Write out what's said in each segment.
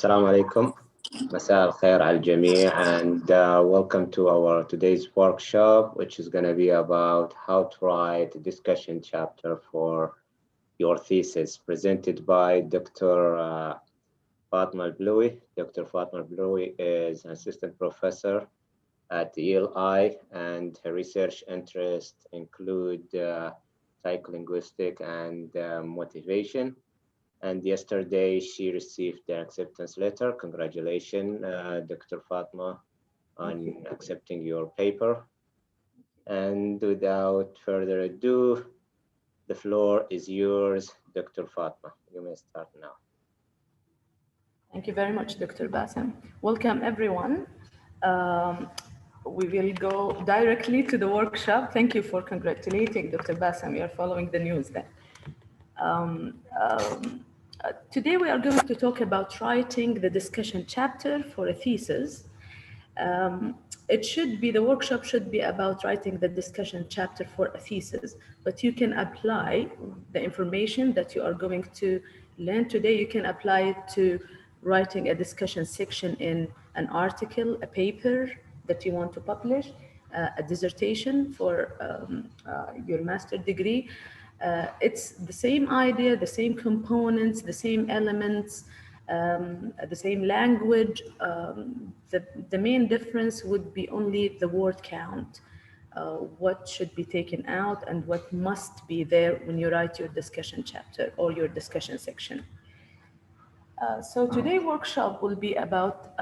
Assalamu alaikum. Masa al khair al jamii, and welcome to our today's workshop, which is going to be about how to write a discussion chapter for your thesis, presented by Dr. Fatimah Albluwi. Dr. Fatimah Albluwi is an assistant professor at ELI, and her research interests include psycholinguistic and motivation. And yesterday she received the acceptance letter. Congratulations, Dr. Fatimah, on accepting your paper. And without further ado, the floor is yours, Dr. Fatimah. You may start now. Thank you very much, Dr. Bassem. Welcome, everyone. We will go directly to the workshop. Thank you for congratulating Dr. Bassem. You are following the news then. Today we are going to talk about writing the discussion chapter for a thesis. The workshop should be about writing the discussion chapter for a thesis, but you can apply the information that you are going to learn today, you can apply it to writing a discussion section in an article, a paper that you want to publish, a dissertation for your master's degree. It's the same idea, the same components, the same elements, the same language. The main difference would be only the word count, what should be taken out and what must be there when you write your discussion chapter or your discussion section. So today's workshop will be about,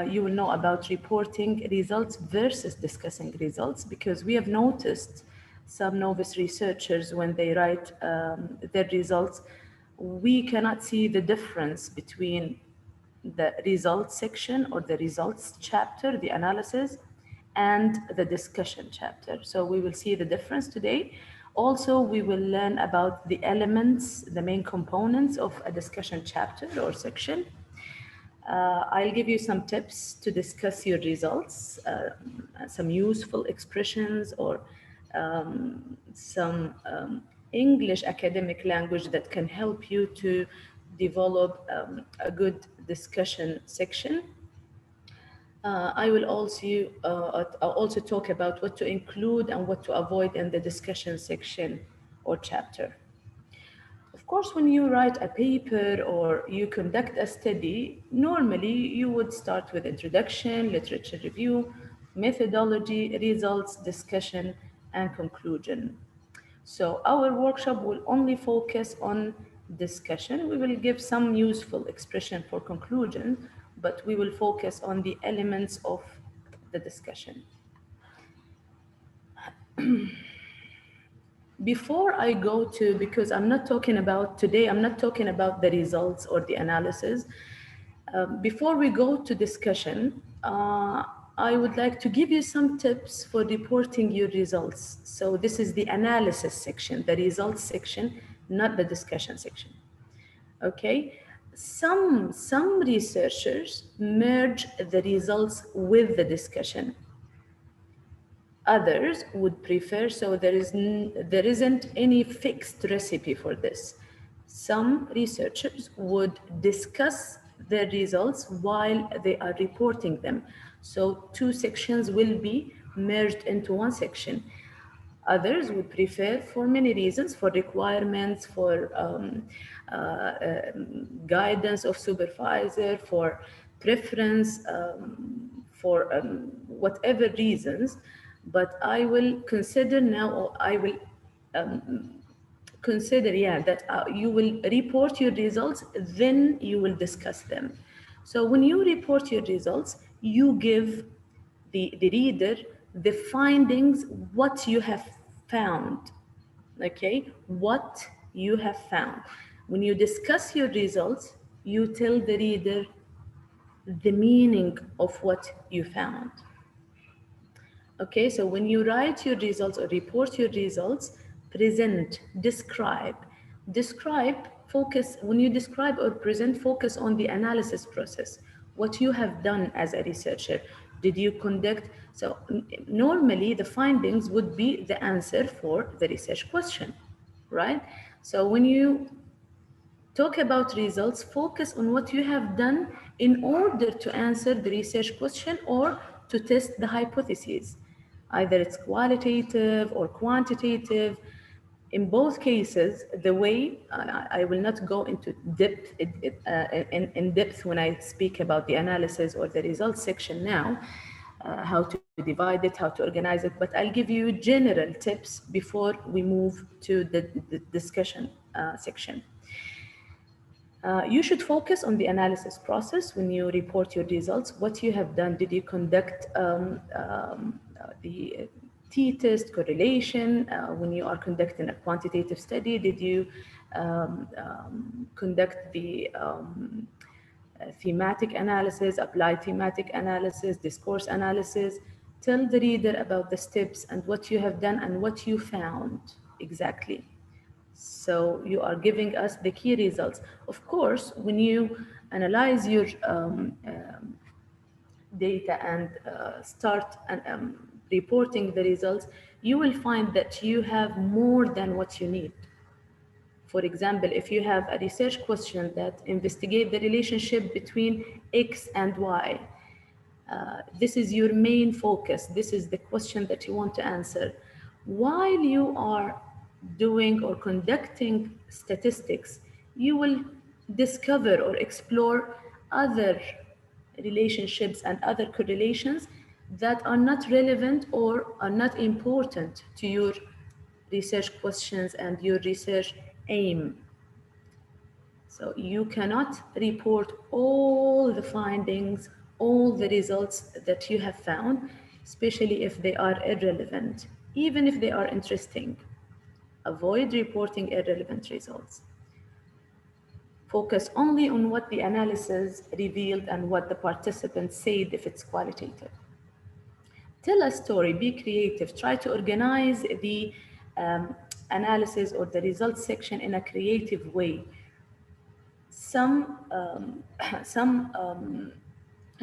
you will know about reporting results versus discussing results, because we have noticed some novice researchers, when they write their results, we cannot see the difference between the results section or the results chapter, the analysis, and the discussion chapter. So we will see the difference today. Also, we will learn about the elements, the main components of a discussion chapter or section. I'll give you some tips to discuss your results, some useful expressions, or some English academic language that can help you to develop a good discussion section. I will also talk about what to include and what to avoid in the discussion section or chapter. Of course, when you write a paper or you conduct a study, normally you would start with introduction, literature review, methodology, results, discussion, and conclusion. So our workshop will only focus on discussion. We will give some useful expression for conclusion, but we will focus on the elements of the discussion. Before I go to, because I'm not talking about today, I'm not talking about the results or the analysis. Before we go to discussion, I would like to give you some tips for reporting your results. So this is the analysis section, the results section, not the discussion section. Okay, some researchers merge the results with the discussion. Others would prefer, so there isn't any fixed recipe for this. Some researchers would discuss their results while they are reporting them. So two sections will be merged into one section. Others would prefer, for many reasons, for requirements, for guidance of supervisor, for preference, for whatever reasons. But I will consider now, or I will consider, that you will report your results, then you will discuss them. So when you report your results, you give the reader the findings, what you have found, okay? What you have found. When you discuss your results, you tell the reader the meaning of what you found. Okay, so when you write your results or report your results, present, describe, focus, when you describe or present, focus on the analysis process, what you have done as a researcher. Did you conduct, so normally the findings would be the answer for the research question, right? So when you talk about results, focus on what you have done in order to answer the research question or to test the hypotheses. Either it's qualitative or quantitative. In both cases, the way I will not go into depth in depth when I speak about the analysis or the results section now, how to divide it, how to organize it, but I'll give you general tips before we move to the discussion section. You should focus on the analysis process when you report your results. What you have done, did you conduct the t-test correlation when you are conducting a quantitative study? Did you conduct the thematic analysis, applied thematic analysis, discourse analysis? Tell the reader about the steps and what you have done and what you found exactly. So you are giving us the key results. Of course, when you analyze your data and start reporting the results, you will find that you have more than what you need. For example, if you have a research question that investigates the relationship between X and Y, this is your main focus. This is the question that you want to answer. While you are doing or conducting statistics, you will discover or explore other relationships and other correlations that are not relevant or are not important to your research questions and your research aim. So you cannot report all the findings, all the results that you have found, especially if they are irrelevant, even if they are interesting. Avoid reporting irrelevant results. Focus only on what the analysis revealed and what the participants said if it's qualitative. Tell a story, be creative, try to organize the analysis or the results section in a creative way. Some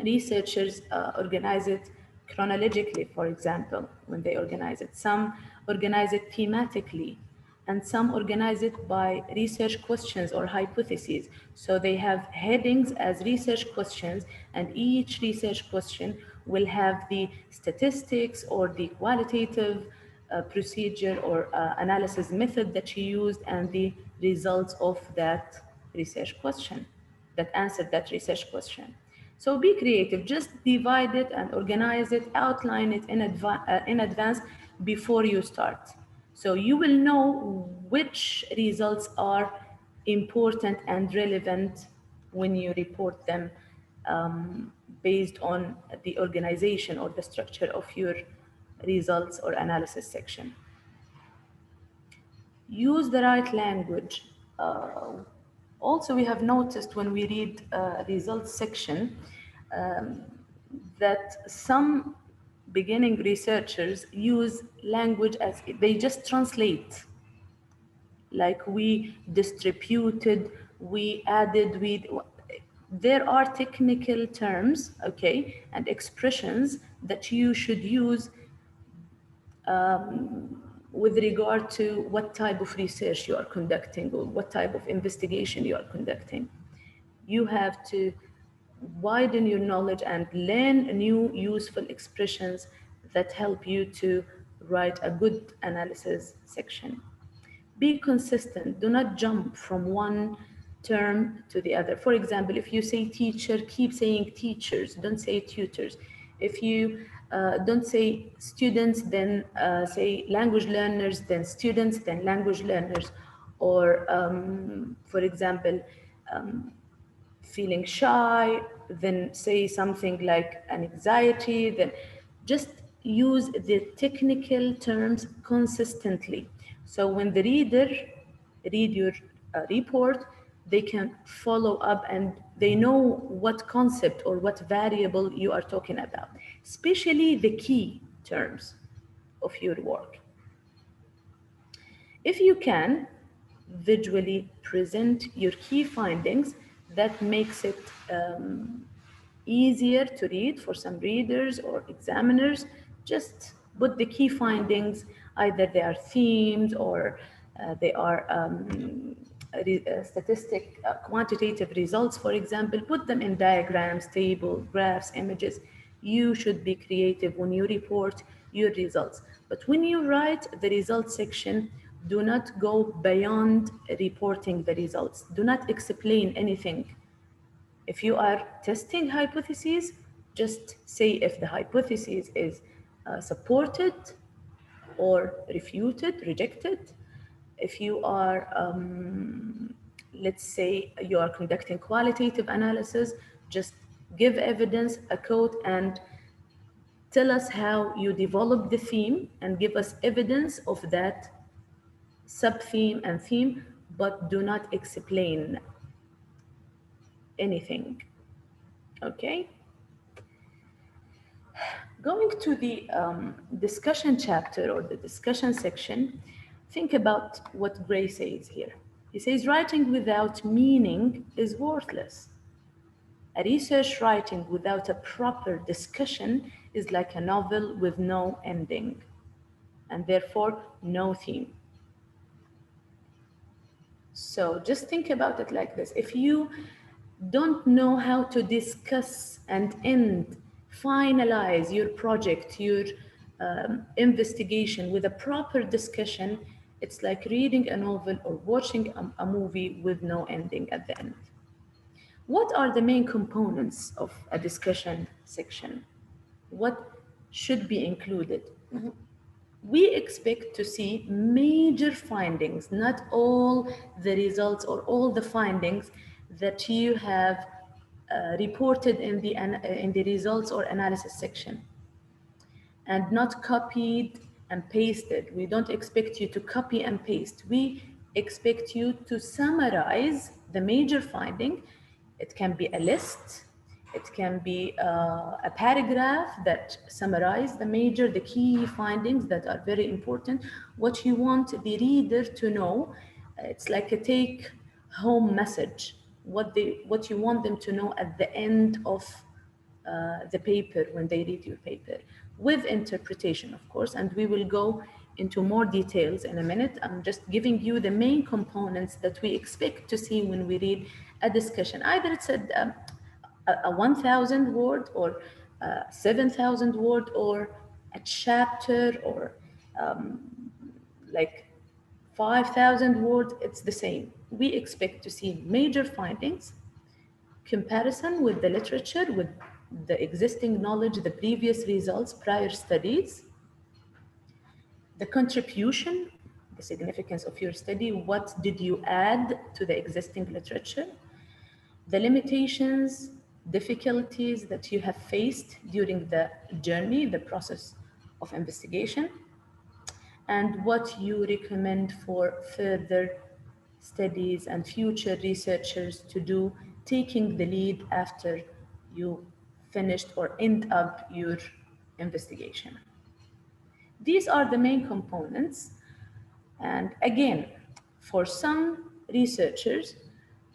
researchers organize it chronologically, for example, when they organize it. Some organize it thematically, and some organize it by research questions or hypotheses. So they have headings as research questions, and each research question will have the statistics or the qualitative procedure or analysis method that you used and the results of that research question that answered that research question. So be creative, just divide it and organize it, outline it in advance before you start. So you will know which results are important and relevant when you report them based on the organization or the structure of your results or analysis section. Use the right language. Also, we have noticed when we read results section um, that some beginning researchers use language as they just translate, like we distributed, we added, we. There are technical terms, okay, and expressions that you should use with regard to what type of research you are conducting or what type of investigation you are conducting. You have to widen your knowledge and learn new useful expressions that help you to write a good analysis section. Be consistent. Do not jump from one term to the other. For example, if you say teacher, keep saying teachers, don't say tutors. If you don't say students, then say language learners, then students, then language learners. Or, for example, feeling shy, then say something like an anxiety, then just use the technical terms consistently. So when the reader read your report, they can follow up and they know what concept or what variable you are talking about, especially the key terms of your work. If you can, visually present your key findings, that makes it easier to read for some readers or examiners. Just put the key findings, either they are themes or they are quantitative results, for example, put them in diagrams, table, graphs, images. You should be creative when you report your results. But when you write the results section, do not go beyond reporting the results. Do not explain anything. If you are testing hypotheses, just say if the hypothesis is supported or refuted, rejected. If you are, let's say, you are conducting qualitative analysis, just give evidence, a quote, and tell us how you developed the theme and give us evidence of that sub-theme and theme, but do not explain anything. Okay? Going to the discussion chapter or the discussion section, think about what Gray says here. He says, writing without meaning is worthless. A research writing without a proper discussion is like a novel with no ending, and therefore no theme. So just think about it like this. If you don't know how to discuss and end, finalize your project, your investigation with a proper discussion, it's like reading a novel or watching a movie with no ending at the end. What are the main components of a discussion section? What should be included? We expect to see major findings, not all the results or all the findings that you have reported in the results or analysis section, and not copied and pasted. We don't expect you to copy and paste. We expect you to summarize the major finding. It can be a list, it can be a paragraph that summarize the key findings that are very important, what you want the reader to know. It's like a take home message, what you want them to know at the end of the paper when they read your paper, with interpretation, of course, and we will go into more details in a minute. I'm just giving you the main components that we expect to see when we read a discussion. Either it's a 1,000 word or 7,000 word or a chapter or like 5,000 words, it's the same. We expect to see major findings, comparison with the literature, with the existing knowledge, the previous results, prior studies, the contribution, the significance of your study, what did you add to the existing literature, the limitations, difficulties that you have faced during the journey, the process of investigation, and what you recommend for further studies and future researchers to do, taking the lead after you finished or end up your investigation. These are the main components. And again, for some researchers,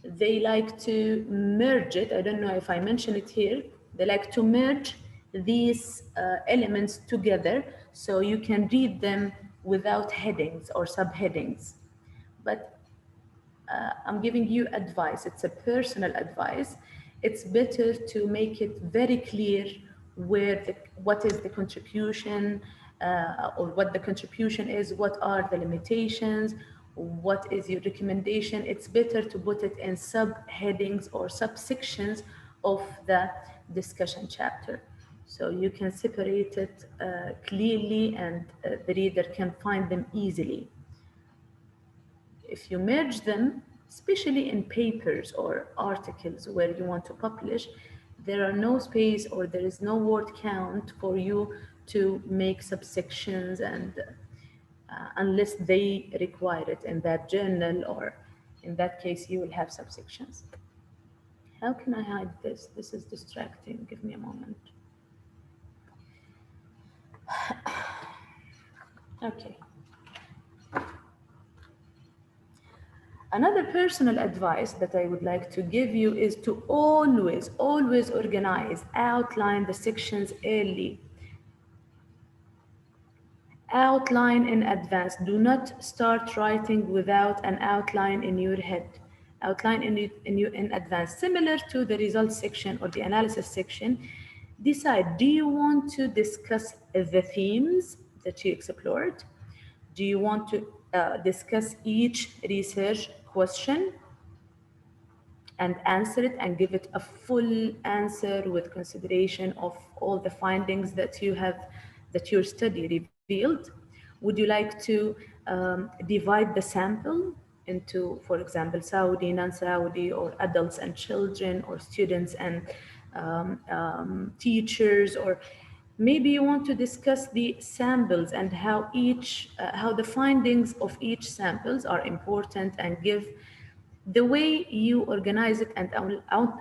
they like to merge it. I don't know if I mention it here. They like to merge these elements together so you can read them without headings or subheadings. But I'm giving you advice. It's a personal advice. It's better to make it very clear what is the contribution, or what the contribution is, what are the limitations, what is your recommendation. It's better to put it in subheadings or subsections of the discussion chapter, so you can separate it clearly and the reader can find them easily. If you merge them, especially in papers or articles where you want to publish, there are no space or there is no word count for you to make subsections, and unless they require it in that journal, or in that case you will have subsections. How can I hide this? This is distracting. Give me a moment. Okay. Another personal advice that I would like to give you is to always organize, outline the sections early. Outline in advance. Do not start writing without an outline in your head. Outline in advance. Similar to the results section or the analysis section, decide, do you want to discuss the themes that you explored? Do you want to discuss each research question and answer it and give it a full answer with consideration of all the findings that that your study revealed? Would you like to divide the sample into, for example, Saudi, non-Saudi, or adults and children, or students and teachers? Or maybe you want to discuss the samples and how the findings of each samples are important, and give the way you organize it and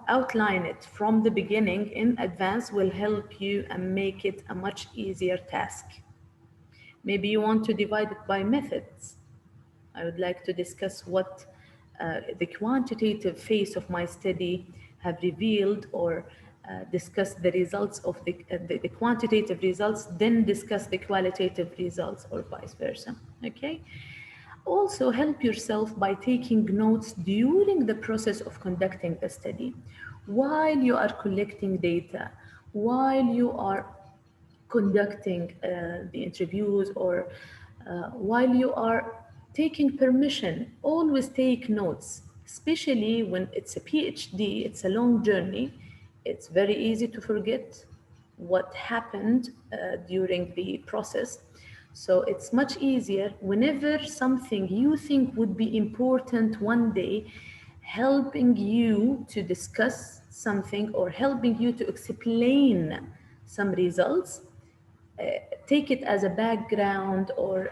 outline it from the beginning in advance will help you and make it a much easier task. Maybe you want to divide it by methods. I would like to discuss what the quantitative phase of my study have revealed, or discuss the results of the quantitative results, then discuss the qualitative results, or vice versa. Okay. Also, help yourself by taking notes during the process of conducting the study. While you are collecting data, while you are conducting the interviews, or while you are taking permission, always take notes, especially when it's a PhD, it's a long journey. It's very easy to forget what happened during the process. So it's much easier whenever something you think would be important one day, helping you to discuss something or helping you to explain some results, take it as a background or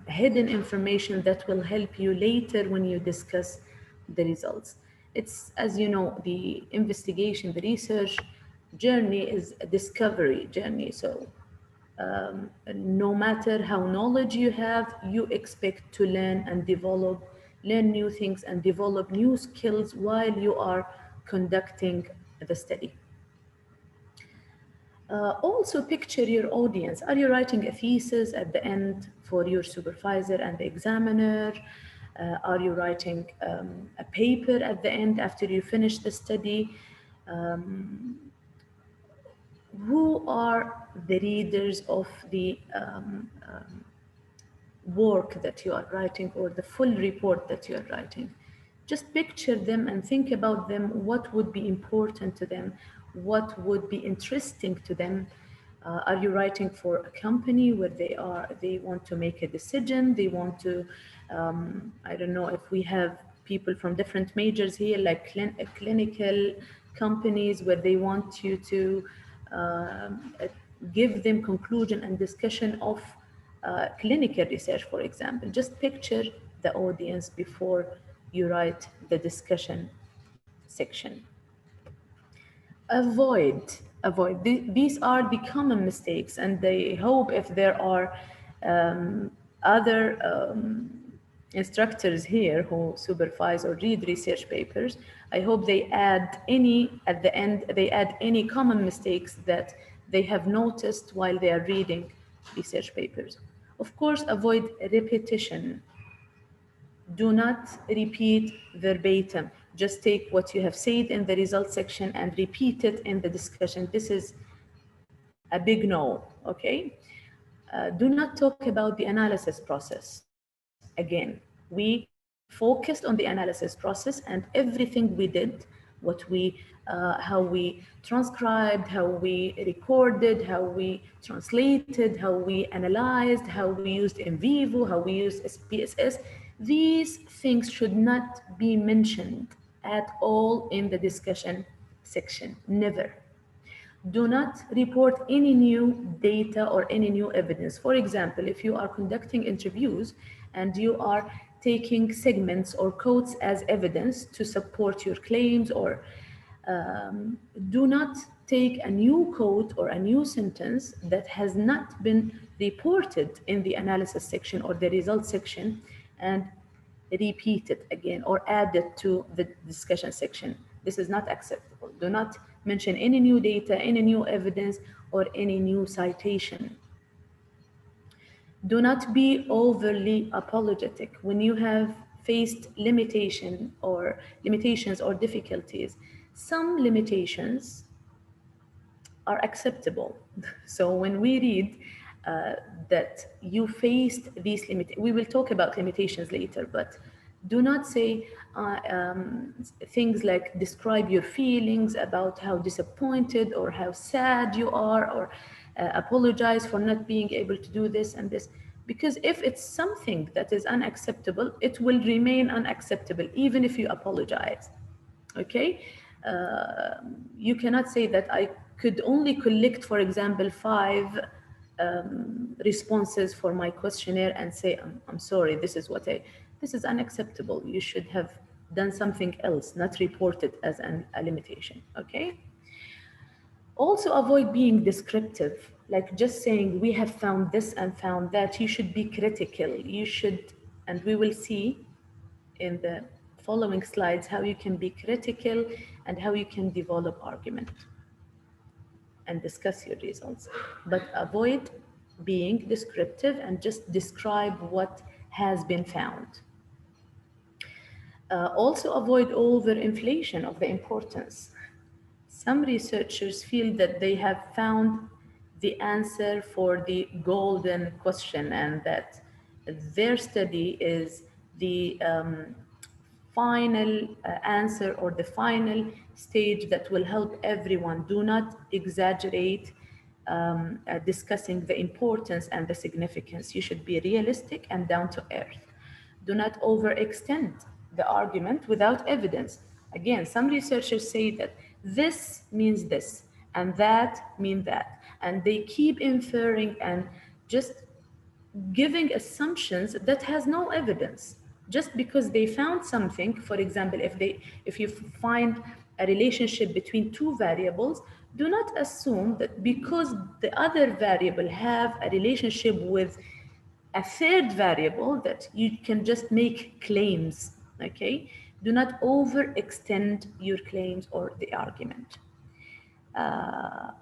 hidden information that will help you later when you discuss the results. It's, as you know, the investigation, the research journey is a discovery journey. So no matter how knowledge you have, you expect to learn and develop, learn new things and develop new skills while you are conducting the study. Also picture your audience. Are you writing a thesis at the end for your supervisor and the examiner? Are you writing a paper at the end after you finish the study? Who are the readers of the work that you are writing, or the full report that you are writing? Just picture them and think about them. What would be important to them? What would be interesting to them? Are you writing for a company where they want to make a decision? They want to, I don't know if we have people from different majors here, like clinical companies where they want you to give them conclusion and discussion of clinical research, for example. Just picture the audience before you write the discussion section. Avoid. These are the common mistakes, and I hope if there are other instructors here who supervise or read research papers, I hope they add any, at the end, they add any common mistakes that they have noticed while they are reading research papers. Of course, avoid repetition. Do not repeat verbatim. Just take what you have said in the results section and repeat it in the discussion. This is a big no, okay? Do not talk about the analysis process. Again, we focused on the analysis process and everything we did, how we transcribed, how we recorded, how we translated, how we analyzed, how we used in vivo, how we used SPSS. These things should not be mentioned at all in the discussion section, never. Do not report any new data or any new evidence. For example, if you are conducting interviews and you are taking segments or quotes as evidence to support your claims, or do not take a new quote or a new sentence that has not been reported in the analysis section or the results section and repeat it again or add it to the discussion section. This is not acceptable. Do not mention any new data, any new evidence, or any new citation. Do not be overly apologetic when you have faced limitations or difficulties. Some limitations are acceptable. So when we read that you faced these limitations, we will talk about limitations later, but do not say things like describe your feelings about how disappointed or how sad you are, or apologize for not being able to do this and this. Because if it's something that is unacceptable, it will remain unacceptable even if you apologize. Okay, you cannot say that I could only collect, for example, 5 responses for my questionnaire and say I'm sorry, this is what I, this is unacceptable. You should have done something else, not report it as a limitation. Okay, also avoid being descriptive, like just saying we have found this and found that. You should be critical. You should, and we will see in the following slides how you can be critical and how you can develop argument and discuss your results. But avoid being descriptive and just describe what has been found. Also avoid overinflation of the importance. Some researchers feel that they have found the answer for the golden question, and that their study is the final answer or the final stage that will help everyone. Do not exaggerate discussing the importance and the significance. You should be realistic and down to earth. Do not overextend the argument without evidence. Again, some researchers say that this means this and that mean that, and they keep inferring and just giving assumptions that has no evidence. Just because they found something, for example, if you find a relationship between 2 variables, do not assume that because the other variable have a relationship with a third variable that you can just make claims. Okay, do not overextend your claims or the argument.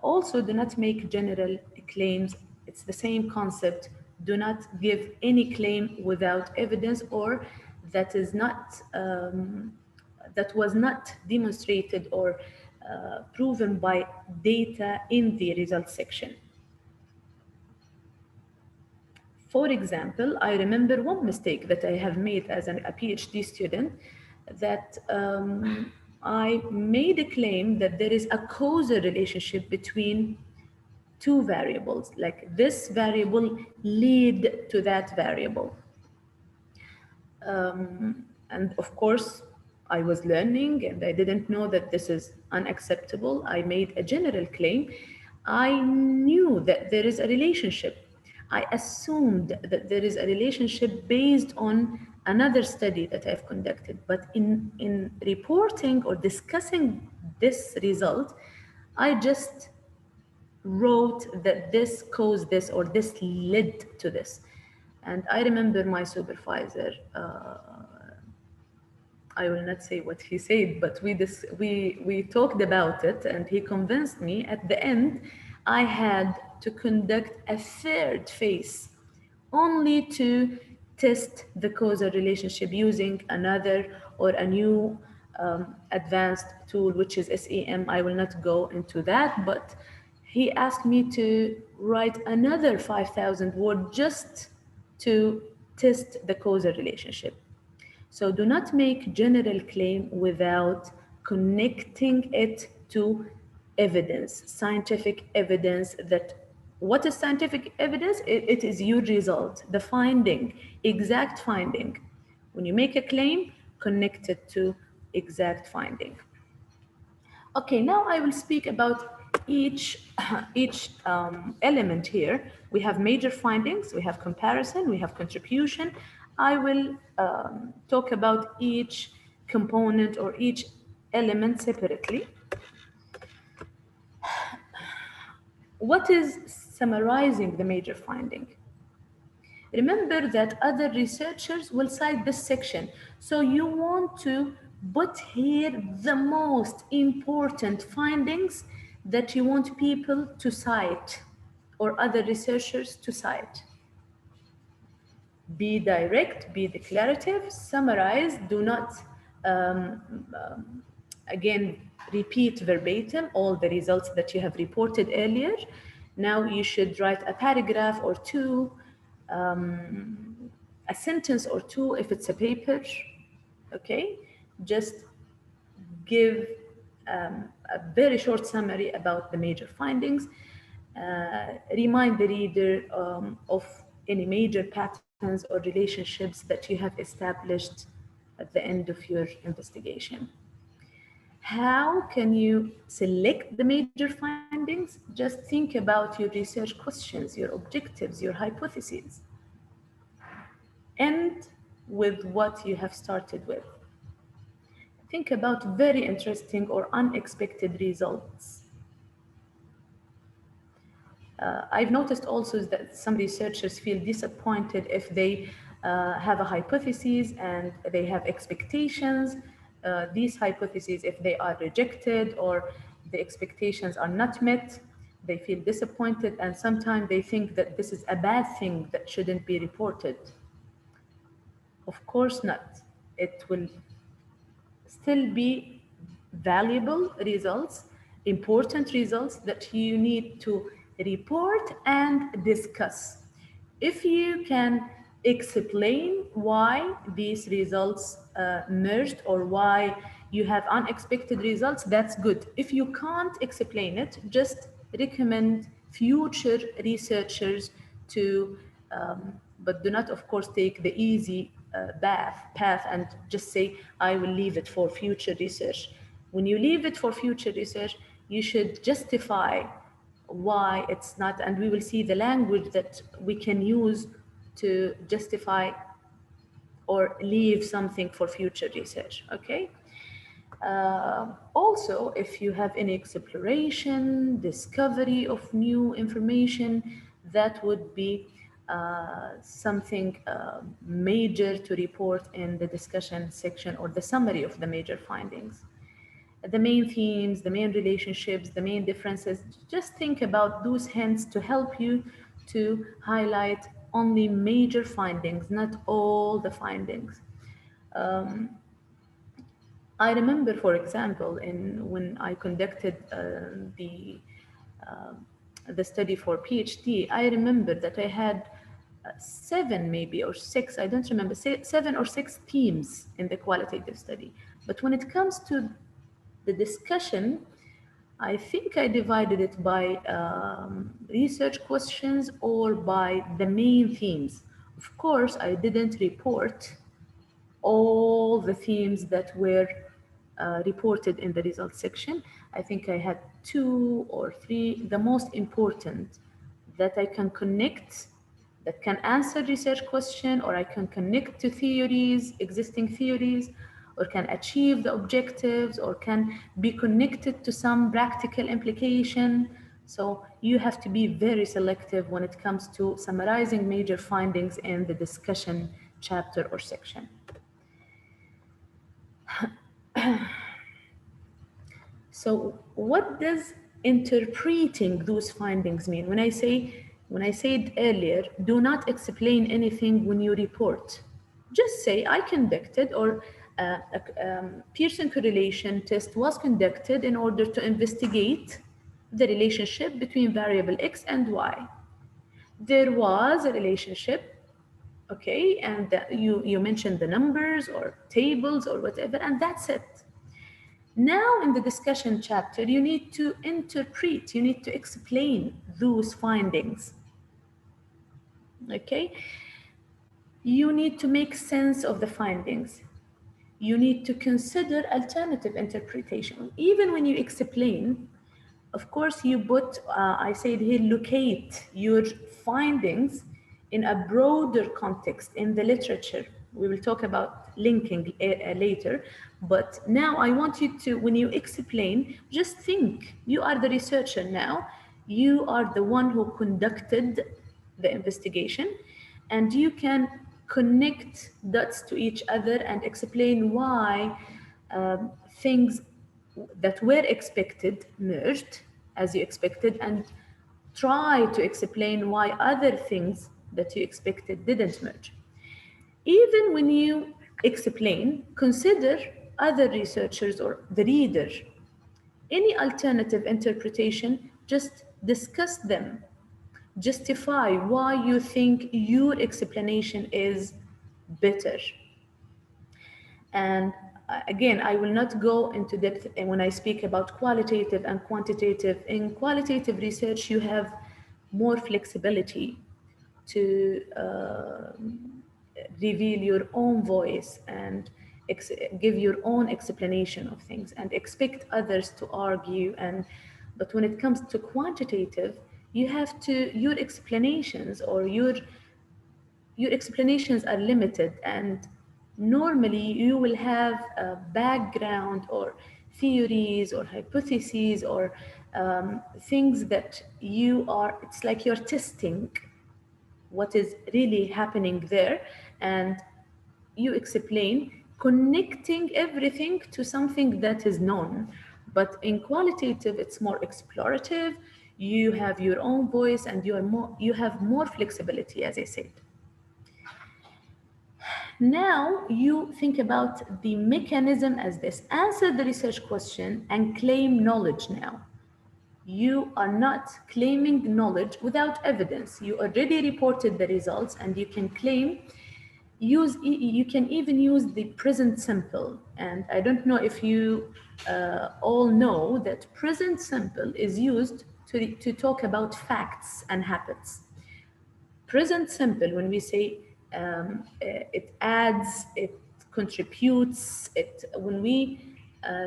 Also, do not make general claims. It's the same concept. Do not give any claim without evidence, or that is not that was not demonstrated or proven by data in the results section. For example, I remember one mistake that I have made as a PhD student, that I made a claim that there is a causal relationship between 2 variables, like this variable lead to that variable. And of course, I was learning and I didn't know that this is unacceptable. I made a general claim. I knew that there is a relationship. I assumed that there is a relationship based on another study that I've conducted. But in reporting or discussing this result, I just wrote that this caused this or this led to this. And I remember my supervisor, I will not say what he said, but we talked about it, and he convinced me. At the end, I had to conduct a third phase only to test the causal relationship using another or a new advanced tool, which is SEM. I will not go into that, but he asked me to write another 5,000 words just to test the causal relationship. So do not make general claim without connecting it to evidence, scientific evidence. That what is scientific evidence? It is your result, the finding, exact finding. When you make a claim, connect it to exact finding. Okay, now I will speak about each element here. We have major findings, we have comparison, we have contribution. I will talk about each component or each element separately. What is summarizing the major finding? Remember that other researchers will cite this section. So you want to put here the most important findings that you want people to cite or other researchers to cite. Be direct, be declarative, summarize, do not, um, again, repeat verbatim all the results that you have reported earlier. Now you should write a paragraph or two, a sentence or two if it's a paper, okay? Just give a very short summary about the major findings. Remind the reader of any major patterns or relationships that you have established at the end of your investigation. How can you select the major findings? Just think about your research questions, your objectives, your hypotheses. End with what you have started with. Think about very interesting or unexpected results. I've noticed also that some researchers feel disappointed if they have a hypothesis and they have expectations. These hypotheses, if they are rejected or the expectations are not met, they feel disappointed, and sometimes they think that this is a bad thing that shouldn't be reported. Of course not. It will still be valuable results, important results that you need to report and discuss. If you can explain why these results merged or why you have unexpected results, that's good. If you can't explain it, just recommend future researchers to, but do not, of course, take the easy path and just say, I will leave it for future research. When you leave it for future research, you should justify why it's not, and we will see the language that we can use to justify or leave something for future research, okay? Also, if you have any exploration, discovery of new information, that would be something major to report in the discussion section or the summary of the major findings. The main themes, the main relationships, the main differences, just think about those hints to help you to highlight only major findings, not all the findings. I remember, for example, when I conducted uh, the study for PhD, I remember that I had seven maybe or six, I don't remember, 7 or 6 themes in the qualitative study. But when it comes to the discussion, I think I divided it by research questions or by the main themes. Of course, I didn't report all the themes that were reported in the results section. I think I had 2 or 3, the most important that I can connect, that can answer research question, or I can connect to theories, existing theories, or can achieve the objectives, or can be connected to some practical implication. So you have to be very selective when it comes to summarizing major findings in the discussion chapter or section. So what does interpreting those findings mean? When I said earlier, do not explain anything when you report. Just say, I conducted, or a Pearson correlation test was conducted in order to investigate the relationship between variable X and Y. There was a relationship, okay, and you mentioned the numbers or tables or whatever, and that's it. Now, in the discussion chapter, you need to interpret, you need to explain those findings. Okay? You need to make sense of the findings. You need to consider alternative interpretation. Even when you explain, of course, you put, I said here, locate your findings in a broader context in the literature. We will talk about linking later. But now I want you to, when you explain, just think, you are the researcher now. You are the one who conducted the investigation, and you can connect dots to each other and explain why things that were expected merged as you expected, and try to explain why other things that you expected didn't merge. Even when you explain, consider other researchers or the reader. Any alternative interpretation, just discuss them. Justify why you think your explanation is better. And again, I will not go into depth when I speak about qualitative and quantitative. In qualitative research, you have more flexibility to reveal your own voice and give your own explanation of things and expect others to argue. And but when it comes to quantitative, you have to your explanations or your explanations are limited, and normally you will have a background or theories or hypotheses or things that you are, it's like you're testing what is really happening there, and you explain connecting everything to something that is known. But in qualitative, it's more explorative. You have your own voice and you have more flexibility, as I said. Now you think about the mechanism as this. Answer the research question and claim knowledge now. You are not claiming knowledge without evidence. You already reported the results and you can claim, you can even use the present simple. And I don't know if you all know that present simple is used to talk about facts and habits. Present simple, when we say it adds, it contributes, it when we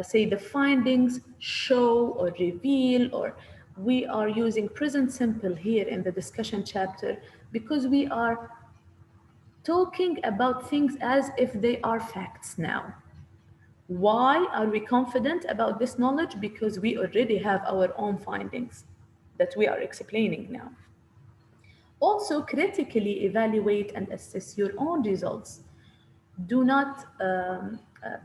say the findings show or reveal, or we are using present simple here in the discussion chapter because we are talking about things as if they are facts now. Why are we confident about this knowledge? Because we already have our own findings that we are explaining now. Also, critically evaluate and assess your own results. Do not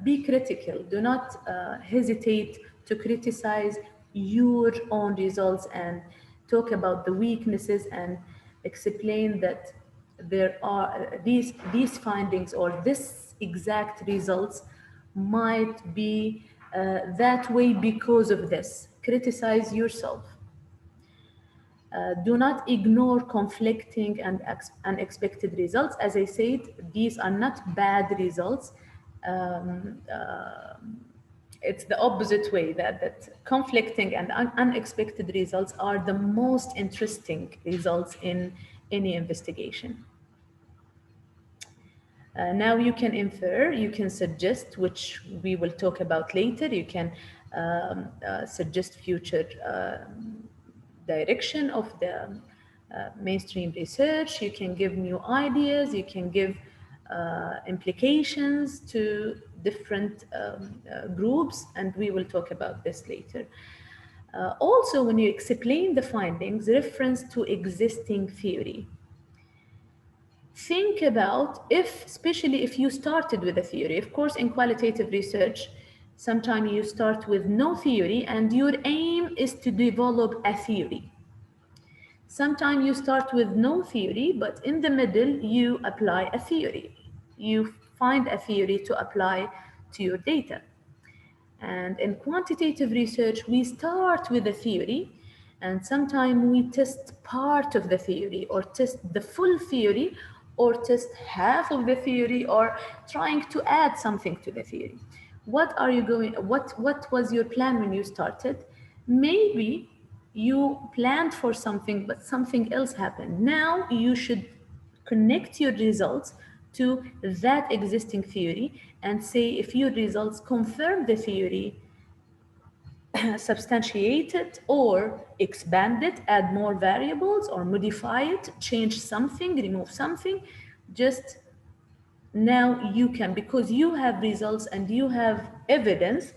be critical. Do not hesitate to criticize your own results and talk about the weaknesses and explain that there are these findings or this exact results might be that way because of this. Criticize yourself. Do not ignore conflicting and unexpected results. As I said, these are not bad results. Um, uh, it's the opposite way, that conflicting and unexpected results are the most interesting results in any investigation. Now you can infer, you can suggest, which we will talk about later. You can suggest future direction of the mainstream research. You can give new ideas. You can give implications to different groups, and we will talk about this later. Also, when you explain the findings, reference to existing theory. Think about if, especially if you started with a theory. Of course, in qualitative research, sometimes you start with no theory and your aim is to develop a theory. Sometimes you start with no theory, but in the middle, you apply a theory. You find a theory to apply to your data. And in quantitative research, we start with a theory, and sometimes we test part of the theory, or test the full theory, or test half of the theory, or trying to add something to the theory. What was your plan when you started? Maybe you planned for something, but something else happened. Now you should connect your results to that existing theory and say if your results confirm the theory, substantiate it or expand it, add more variables or modify it, change something, remove something. Just now you can, because you have results and you have evidence,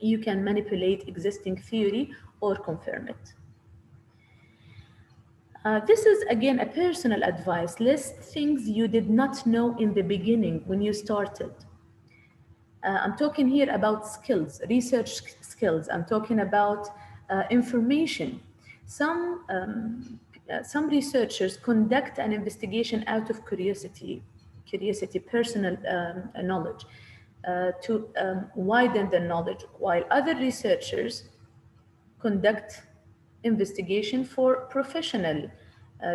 you can manipulate existing theory or confirm it. This is again a personal advice. List things you did not know in the beginning when you started. I'm talking here about skills, research skills. I'm talking about information. Some researchers conduct an investigation out of curiosity. curiosity, personal knowledge, to widen the knowledge, while other researchers conduct investigation for professional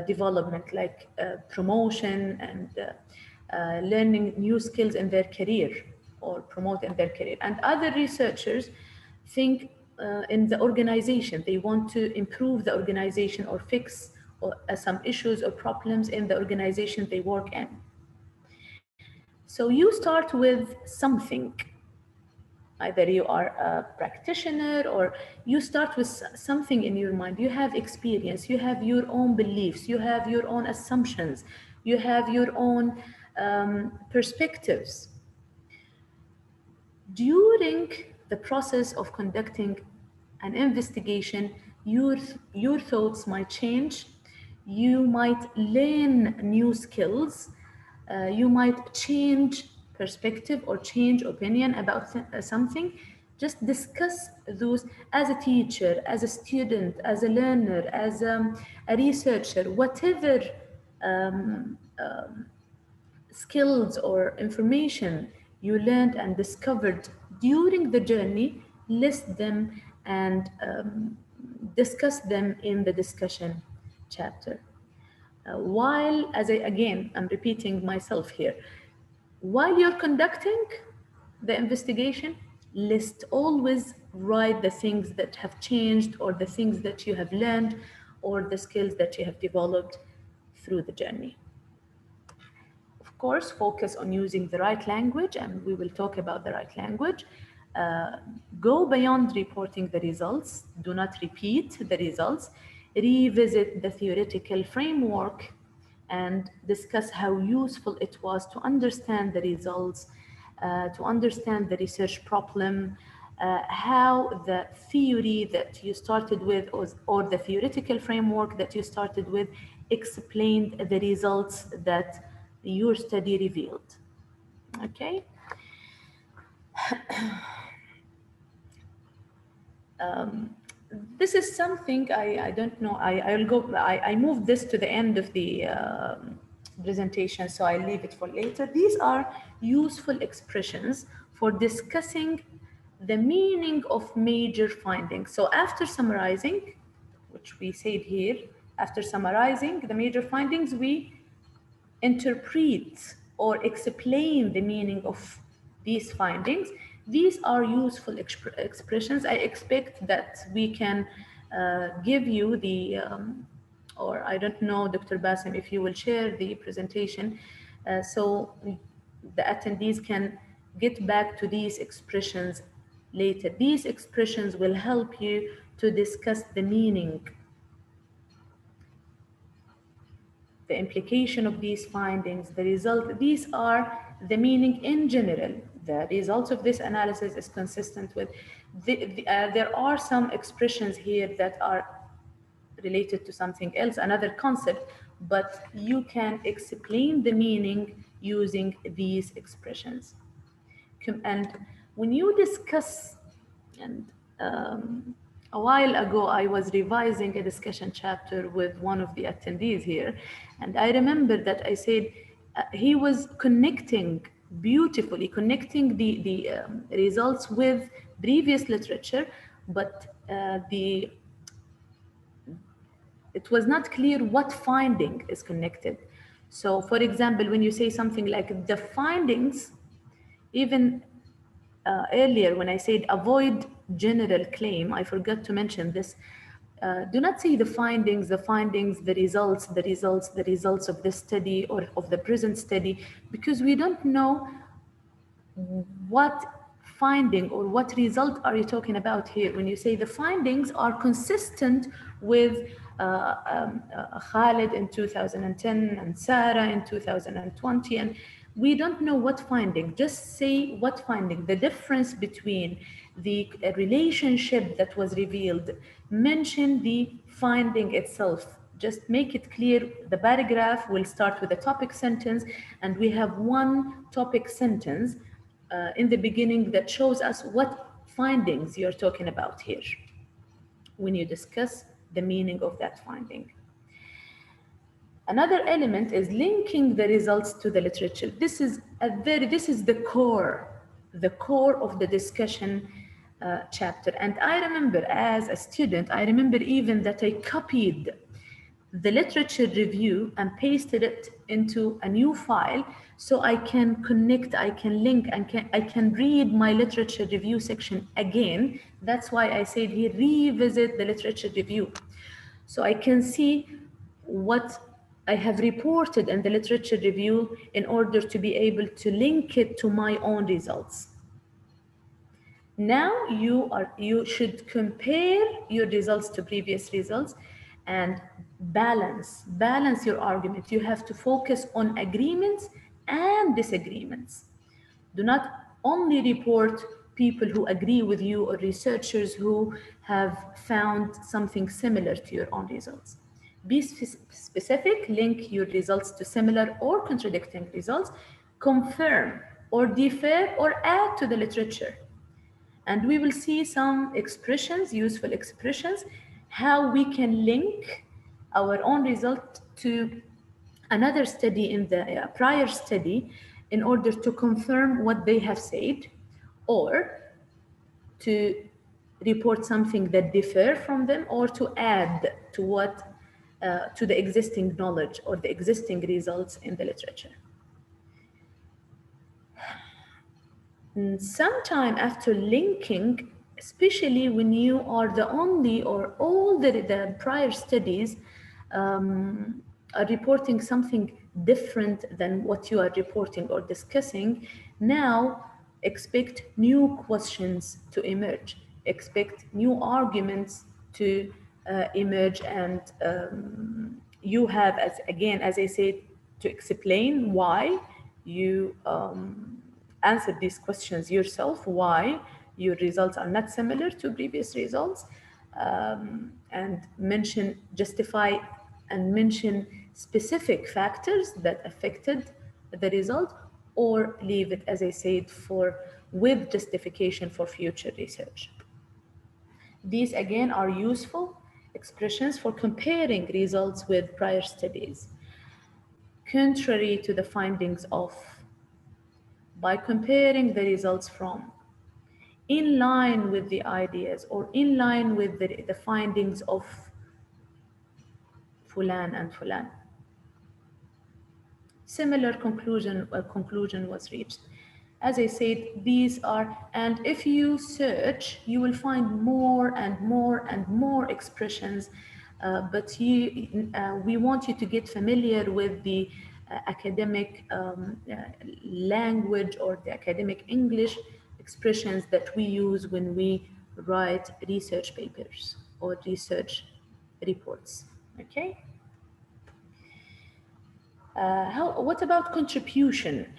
development, like promotion and learning new skills in their career or promote in their career. And other researchers think in the organization. They want to improve the organization or fix some issues or problems in the organization they work in. So you start with something. Either you are a practitioner or you start with something in your mind. You have experience, you have your own beliefs, you have your own assumptions, you have your own perspectives. During the process of conducting an investigation, your thoughts might change. You might learn new skills. You might change perspective or change opinion about something. Just discuss those as a teacher, as a student, as a learner, as a researcher, whatever skills or information you learned and discovered during the journey, list them and discuss them in the discussion chapter. While, I'm repeating myself here, while you're conducting the investigation, always write the things that have changed or the things that you have learned or the skills that you have developed through the journey. Of course, focus on using the right language, and we will talk about the right language. Go beyond reporting the results. Do not repeat the results. Revisit the theoretical framework and discuss how useful it was to understand the results, to understand the research problem, how the theory that you started with or the theoretical framework that you started with explained the results that your study revealed. Okay. This is something I don't know. I'll go. I moved this to the end of the presentation, so I leave it for later. These are useful expressions for discussing the meaning of major findings. So after summarizing, which we said here, after summarizing the major findings, we interpret or explain the meaning of these findings. These are useful expressions. I expect that we can give you the, or I don't know, Dr. Bassem, if you will share the presentation, so the attendees can get back to these expressions later. These expressions will help you to discuss the meaning, the implication of these findings, the result. These are the meaning in general. The results of this analysis is consistent with, there are some expressions here that are related to something else, another concept, but you can explain the meaning using these expressions. And when you discuss, and a while ago, I was revising a discussion chapter with one of the attendees here, and I remember that I said he was beautifully connecting the results with previous literature, but it was not clear what finding is connected. So, for example, when you say something like the findings, even earlier when I said avoid general claim, I forgot to mention this. Do not say the findings, the results of the study or of the present study, because we don't know what finding or what result are you talking about here. When you say the findings are consistent with Khalid in 2010 and Sarah in 2020, and we don't know what finding. Just say what finding, the difference between the relationship that was revealed. Mention the finding itself. Just make it clear. The paragraph will start with a topic sentence, and we have one topic sentence in the beginning that shows us what findings you're talking about here when you discuss the meaning of that finding. Another element is linking the results to the literature. This is the core of the discussion chapter. And I remember as a student, I remember even that I copied the literature review and pasted it into a new file so I can connect, I can link, and I can read my literature review section again. That's why I said here, revisit the literature review. So I can see what I have reported in the literature review in order to be able to link it to my own results. Now you should compare your results to previous results and balance your argument. You have to focus on agreements and disagreements. Do not only report people who agree with you or researchers who have found something similar to your own results. Be specific, link your results to similar or contradicting results, confirm or defer or add to the literature. And we will see some expressions, useful expressions, how we can link our own result to another study in the prior study in order to confirm what they have said, or to report something that differ from them, or to add to what to the existing knowledge or the existing results in the literature. Sometime after linking, especially when you are the only or all the prior studies are reporting something different than what you are reporting or discussing, now expect new questions to emerge, expect new arguments to emerge, and you have, as I said, to explain why you answer these questions yourself, why your results are not similar to previous results, and justify and mention specific factors that affected the result, or leave it, as I said, with justification for future research. These again are useful expressions for comparing results with prior studies. Contrary to the findings of, by comparing the results from, in line with the ideas or in line with the findings of Fulan and Fulan. Similar conclusion was reached. As I said, these are, and if you search, you will find more and more and more expressions, but we want you to get familiar with the academic language or the academic English expressions that we use when we write research papers or research reports, okay? What about contribution?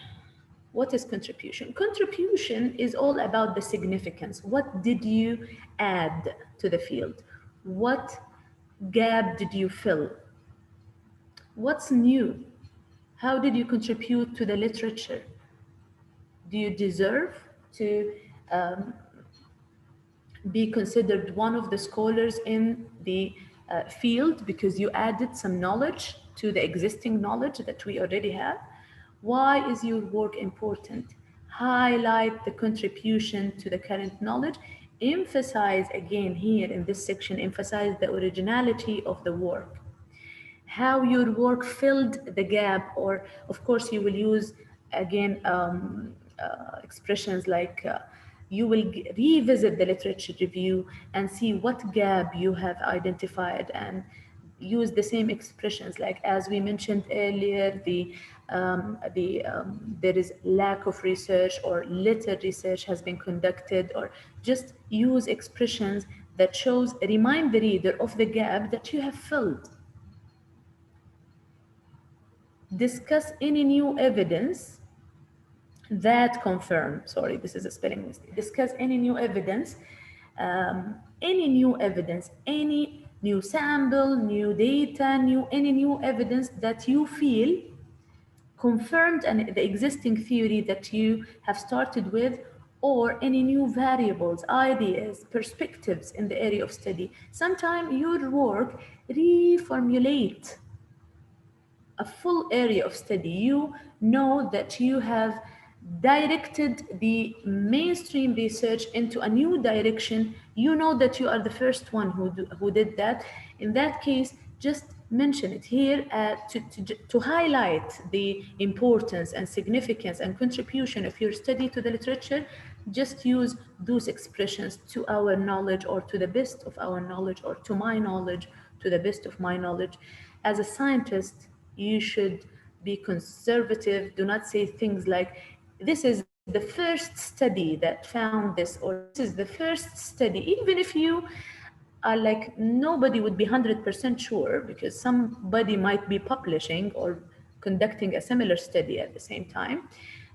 What is contribution? Contribution is all about the significance. What did you add to the field? What gap did you fill? What's new? How did you contribute to the literature? Do you deserve to be considered one of the scholars in the field because you added some knowledge to the existing knowledge that we already have? Why is your work important? Highlight the contribution to the current knowledge. Emphasize again here in this section, emphasize the originality of the work. How your work filled the gap, or of course you will use again expressions like you will revisit the literature review and see what gap you have identified, and use the same expressions like, as we mentioned earlier, there is lack of research or little research has been conducted, or just use expressions that remind the reader of the gap that you have filled. Discuss any new evidence that confirm, sorry, this is a spelling mistake. Discuss any new evidence, any new sample, new data, any new evidence that you feel confirmed and the existing theory that you have started with, or any new variables, ideas, perspectives in the area of study. Sometimes your work reformulate a full area of study. You know that you have directed the mainstream research into a new direction. You know that you are the first one who did that. In that case, just mention it here to highlight the importance and significance and contribution of your study to the literature. Just use those expressions: to our knowledge, or to the best of our knowledge, or to my knowledge, to the best of my knowledge. As a scientist, you should be conservative. Do not say things like, this is the first study that found this, or this is the first study, even if you are like, nobody would be 100% sure, because somebody might be publishing or conducting a similar study at the same time.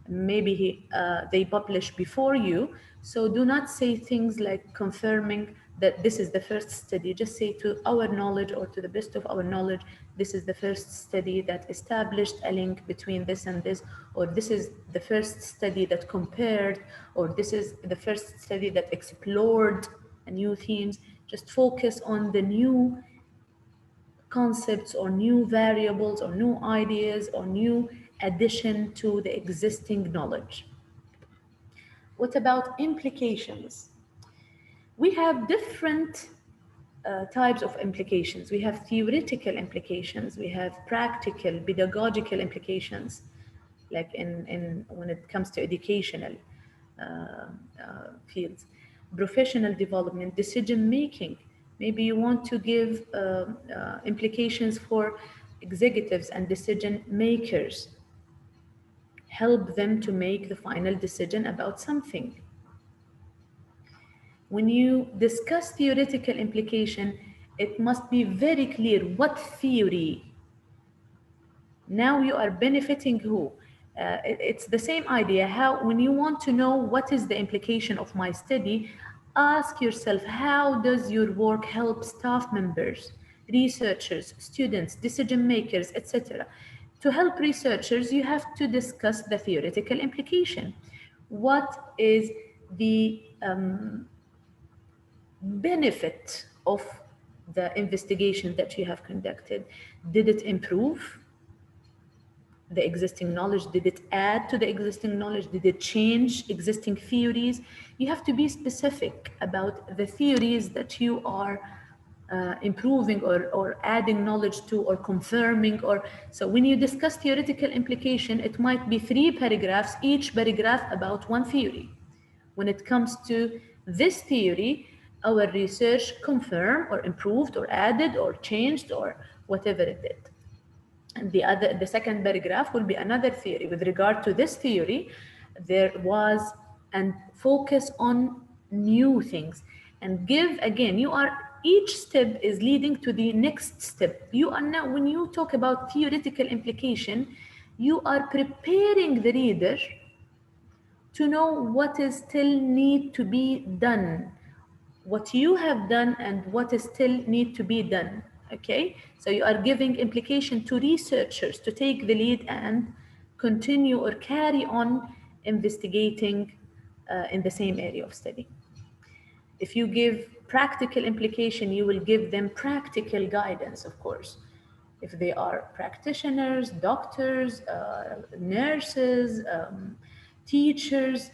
Maybe they publish before you. So do not say things like confirming that this is the first study. Just say, to our knowledge, or to the best of our knowledge, this is the first study that established a link between this and this, or this is the first study that compared, or this is the first study that explored new themes. Just focus on the new concepts, or new variables, or new ideas, or new addition to the existing knowledge. What about implications? We have different types of implications. We have theoretical implications, we have practical, pedagogical implications, like in when it comes to educational fields, professional development, decision making. Maybe you want to give implications for executives and decision makers, help them to make the final decision about something. When you discuss theoretical implication, it must be very clear what theory. Now you are benefiting who? It's the same idea. How, when you want to know what is the implication of my study, ask yourself, how does your work help staff members, researchers, students, decision makers, etc. To help researchers, you have to discuss the theoretical implication. What is the benefit of the investigation that you have conducted? Did it improve the existing knowledge? Did it add to the existing knowledge? Did it change existing theories? You have to be specific about the theories that you are improving, or adding knowledge to, or confirming. Or so when you discuss theoretical implication, it might be 3 paragraphs, each paragraph about one theory. When it comes to this theory, our research confirmed, or improved, or added, or changed, or whatever it did. And the second paragraph will be another theory. With regard to this theory, there was, and focus on new things. And give, again, you are, each step is leading to the next step. You are now, when you talk about theoretical implication, you are preparing the reader to know what is still need to be done, what you have done, and what is still need to be done. Okay, so you are giving implication to researchers to take the lead and continue or carry on investigating in the same area of study. If you give practical implication, you will give them practical guidance, of course. If they are practitioners, doctors, nurses, teachers,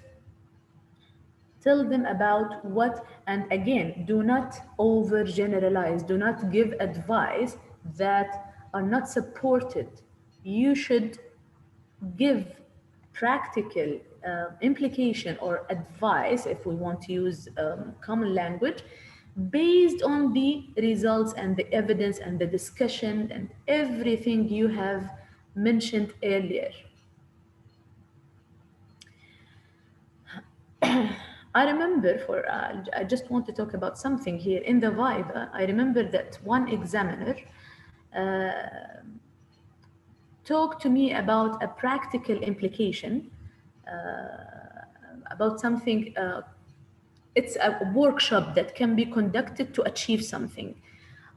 tell them about what, and again, do not overgeneralize, do not give advice that are not supported. You should give practical implication or advice, if we want to use common language, based on the results and the evidence and the discussion and everything you have mentioned earlier. I remember, I just want to talk about something here. In the Viva, I remember that one examiner talked to me about a practical implication, about something. It's a workshop that can be conducted to achieve something.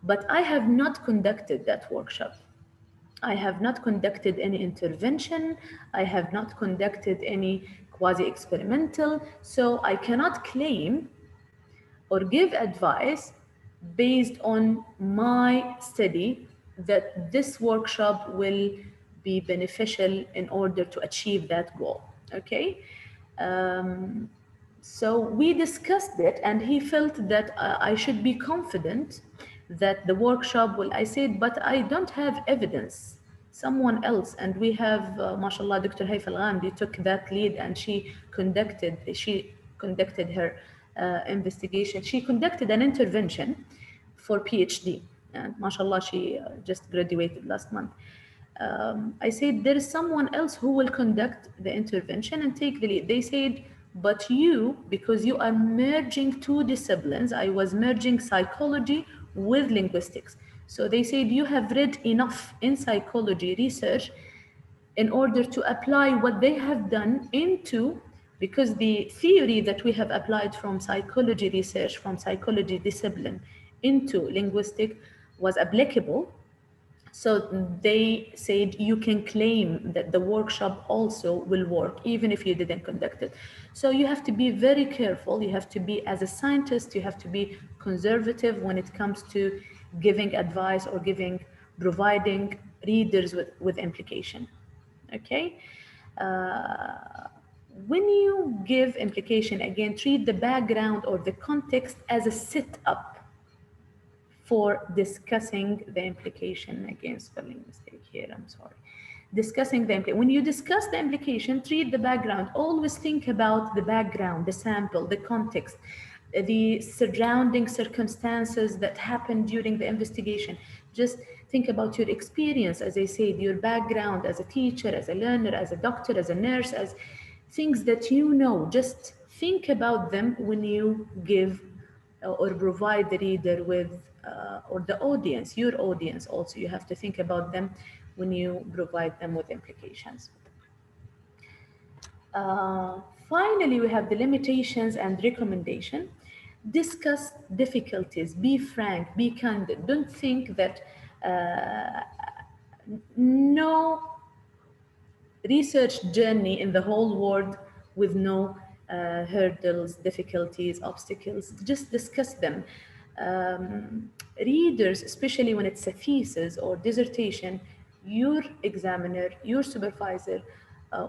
But I have not conducted that workshop. I have not conducted any intervention. I have not conducted any quasi-experimental. So I cannot claim or give advice based on my study that this workshop will be beneficial in order to achieve that goal. Okay. Um, so we discussed it, and he felt that I should be confident that the workshop will. I said, but I don't have evidence. Someone else, and we have, mashallah, Dr. Haifa Al-Ghamdi took that lead, and she conducted her investigation. She conducted an intervention for PhD, and mashallah, she just graduated last month. I said, there is someone else who will conduct the intervention and take the lead. They said, but you, because you are merging two disciplines, I was merging psychology with linguistics. So they said, you have read enough in psychology research in order to apply what they have done into, because the theory that we have applied from psychology research, from psychology discipline into linguistic was applicable. So they said you can claim that the workshop also will work even if you didn't conduct it. So you have to be very careful. You have to be, as a scientist, you have to be conservative when it comes to giving advice or providing readers with implication. Okay? Uh, when you give implication, again, treat the background or the context as a setup for discussing the implication. Again, spelling mistake here, I'm sorry. Discussing the implication. When you discuss the implication, treat the background. Always think about the background, the sample, the context, the surrounding circumstances that happened during the investigation. Just think about your experience, as I said, your background as a teacher, as a learner, as a doctor, as a nurse, as things that you know. Just think about them when you give or provide the reader with, or the audience, your audience also, you have to think about them when you provide them with implications. Uh, Finally, we have the limitations and recommendation. Discuss difficulties, be frank, be candid. Don't think that no research journey in the whole world with no hurdles, difficulties, obstacles. Just discuss them. Readers, especially when it's a thesis or dissertation, your examiner, your supervisor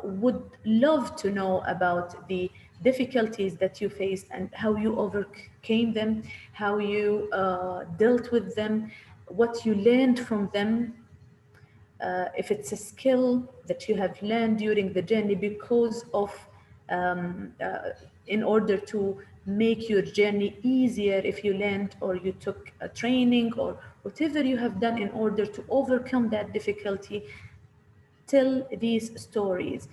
would love to know about the difficulties that you faced and how you overcame them, how you dealt with them, what you learned from them, if it's a skill that you have learned during the journey because of, um, uh, in order to make your journey easier, if you learned or you took a training or whatever you have done in order to overcome that difficulty, tell these stories,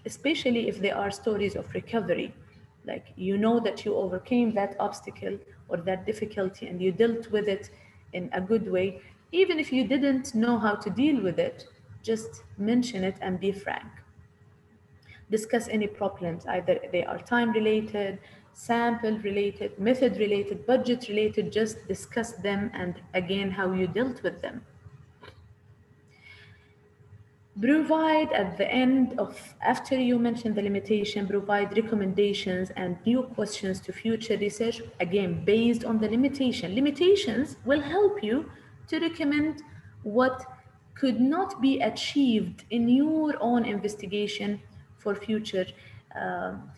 especially if they are stories of recovery. Like, you know that you overcame that obstacle or that difficulty and you dealt with it in a good way. Even if you didn't know how to deal with it, just mention it and be frank. Discuss any problems, either they are time related, sample related, method related, budget related, just discuss them and again how you dealt with them. Provide at the end of, after you mention the limitation, provide recommendations and new questions to future research, again, based on the limitation. Limitations will help you to recommend what could not be achieved in your own investigation for future. um,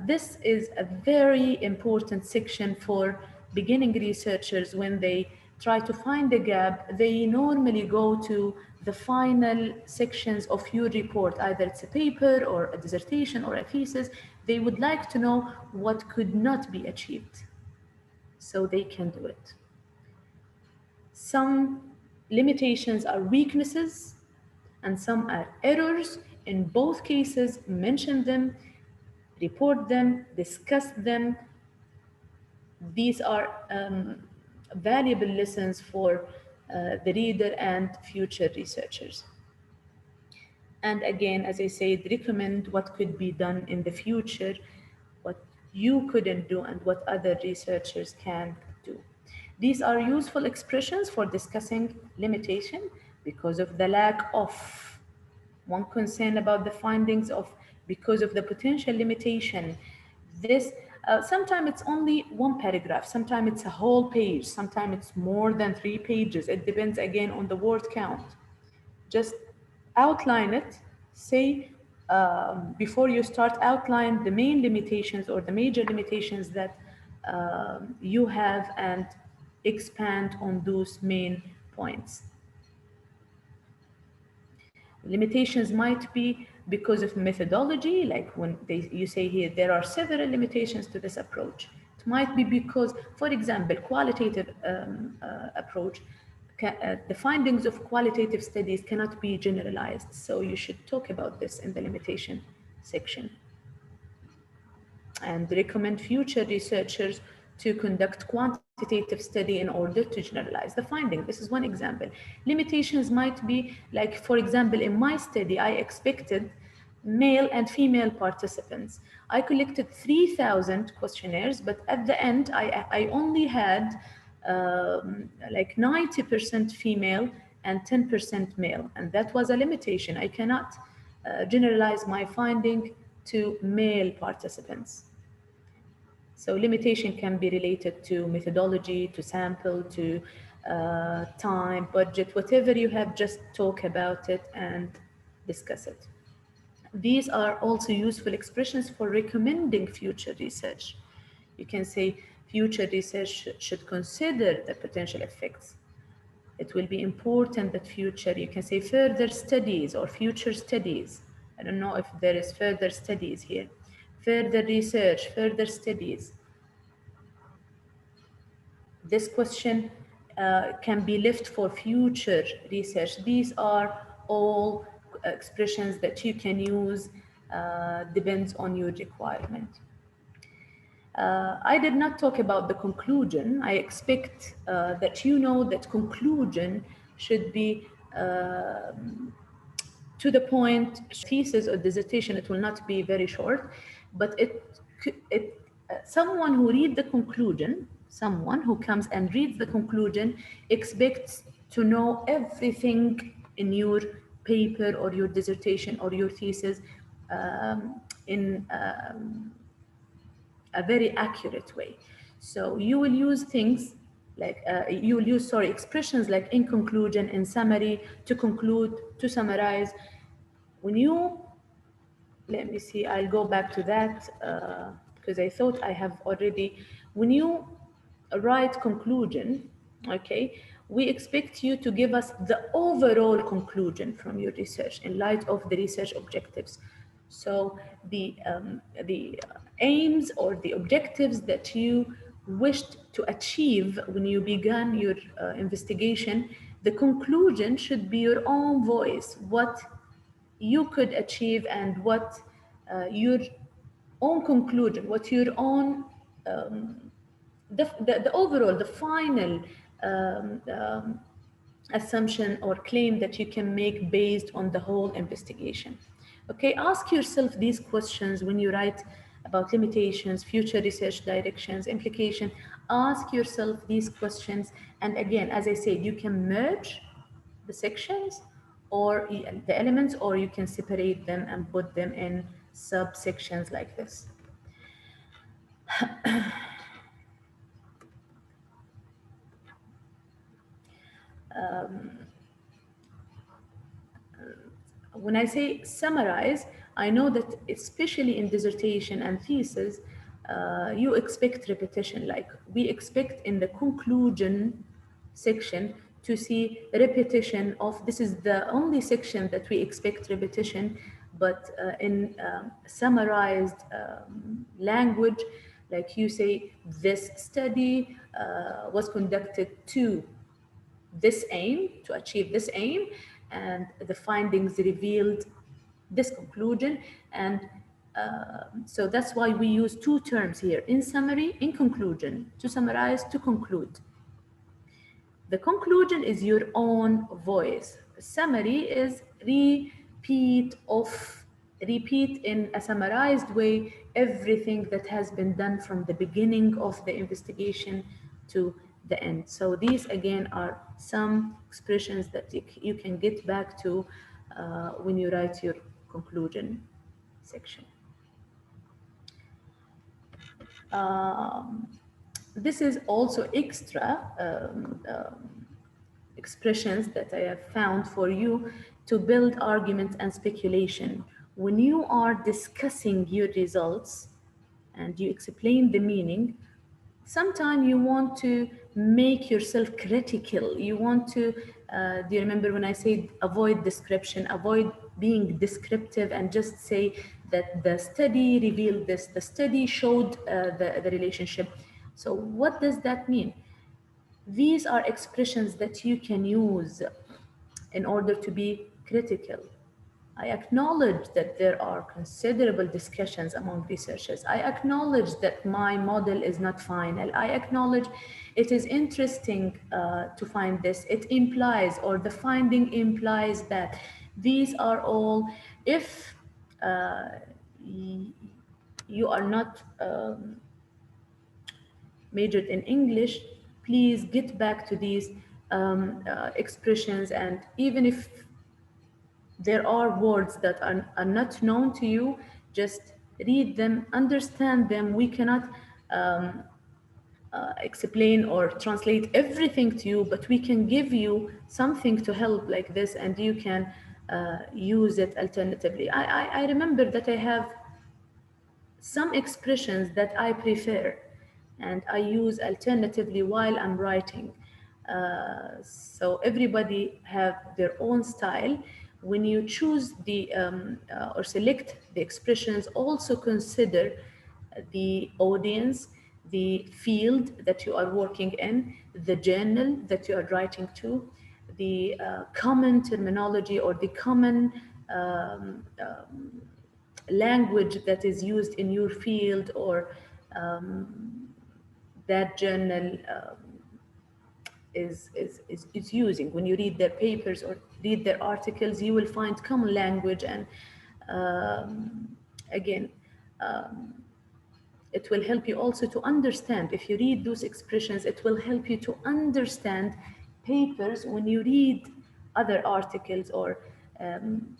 this is a very important section for beginning researchers. When they try to find a gap, they normally go to the final sections of your report, either it's a paper or a dissertation or a thesis. They would like to know what could not be achieved so they can do it. Some limitations are weaknesses and some are errors. In both cases, mention them, report them, discuss them. These are valuable lessons for the reader and future researchers. And again, as I said, recommend what could be done in the future, what you couldn't do, and what other researchers can do. These are useful expressions for discussing limitation because of the lack of. One concern about the findings of, because of the potential limitation. This, Sometimes it's only one paragraph, sometimes it's a whole page, sometimes it's more than 3 pages. It depends again on the word count. Just outline it. Say before you start, outline the main limitations or the major limitations that you have and expand on those main points. Limitations might be because of methodology, like when you say here, there are several limitations to this approach. It might be because, for example, qualitative approach, the findings of qualitative studies cannot be generalized. So you should talk about this in the limitation section and recommend future researchers to conduct quantitative study in order to generalize the finding. This is one example. Limitations might be like, for example, in my study, I expected male and female participants. I collected 3,000 questionnaires, but at the end, I only had like 90% female and 10% male. And that was a limitation. I cannot generalize my finding to male participants. So limitation can be related to methodology, to sample, to time, budget, whatever you have, just talk about it and discuss it. These are also useful expressions for recommending future research. You can say future research should consider the potential effects. It will be important that future, you can say further studies or future studies. I don't know if there is further studies here. Further research, further studies. This question can be left for future research. These are all expressions that you can use, depends on your requirement. I did not talk about the conclusion. I expect that you know that conclusion should be to the point. Thesis or dissertation, it will not be very short, but someone who reads the conclusion, someone who comes and reads the conclusion expects to know everything in your paper or your dissertation or your thesis in a very accurate way. So you will use things like, you will use, sorry, expressions like in conclusion, in summary, to conclude, to summarize. When you, let me see, I'll go back to that because I thought I have already, when you write conclusion, okay, we expect you to give us the overall conclusion from your research in light of the research objectives. So the aims or the objectives that you wished to achieve when you began your investigation, the conclusion should be your own voice, what you could achieve and what your own conclusion, what your own, the overall, the final assumption or claim that you can make based on the whole investigation. Okay, ask yourself these questions when you write about limitations, future research directions, implication. Ask yourself these questions. And again, as I said, you can merge the sections or the elements, or you can separate them and put them in subsections like this. When I say summarize, I know that especially in dissertation and thesis, you expect repetition. Like we expect in the conclusion section to see repetition of, this is the only section that we expect repetition, but in summarized language, like you say, this study was conducted to this aim, to achieve this aim, and the findings revealed this conclusion. And so that's why we use two terms here, in summary, in conclusion, to summarize, to conclude. The conclusion is your own voice. Summary is repeat in a summarized way everything that has been done from the beginning of the investigation to the end. So these again are some expressions that you can get back to when you write your conclusion section. This is also extra expressions that I have found for you to build argument and speculation. When you are discussing your results and you explain the meaning, sometimes you want to make yourself critical. You want to, do you remember when I said avoid description, avoid being descriptive and just say that the study revealed this, the study showed the relationship. So what does that mean? These are expressions that you can use in order to be critical. I acknowledge that there are considerable discussions among researchers. I acknowledge that my model is not final. I acknowledge it is interesting to find this. It implies, or the finding implies that. These are all, if you are not majored in English, please get back to these expressions. And even if there are words that are not known to you, just read them, understand them. We cannot explain or translate everything to you, but we can give you something to help like this, and you can use it alternatively. I remember that I have some expressions that I prefer and I use alternatively while I'm writing. So everybody have their own style. When you choose the or select the expressions, also consider the audience, the field that you are working in, the journal that you are writing to, the common terminology or the common language that is used in your field, or that journal is using. When you read their papers or read their articles, you will find common language. And again, it will help you also to understand. If you read those expressions, it will help you to understand papers. When you read other articles or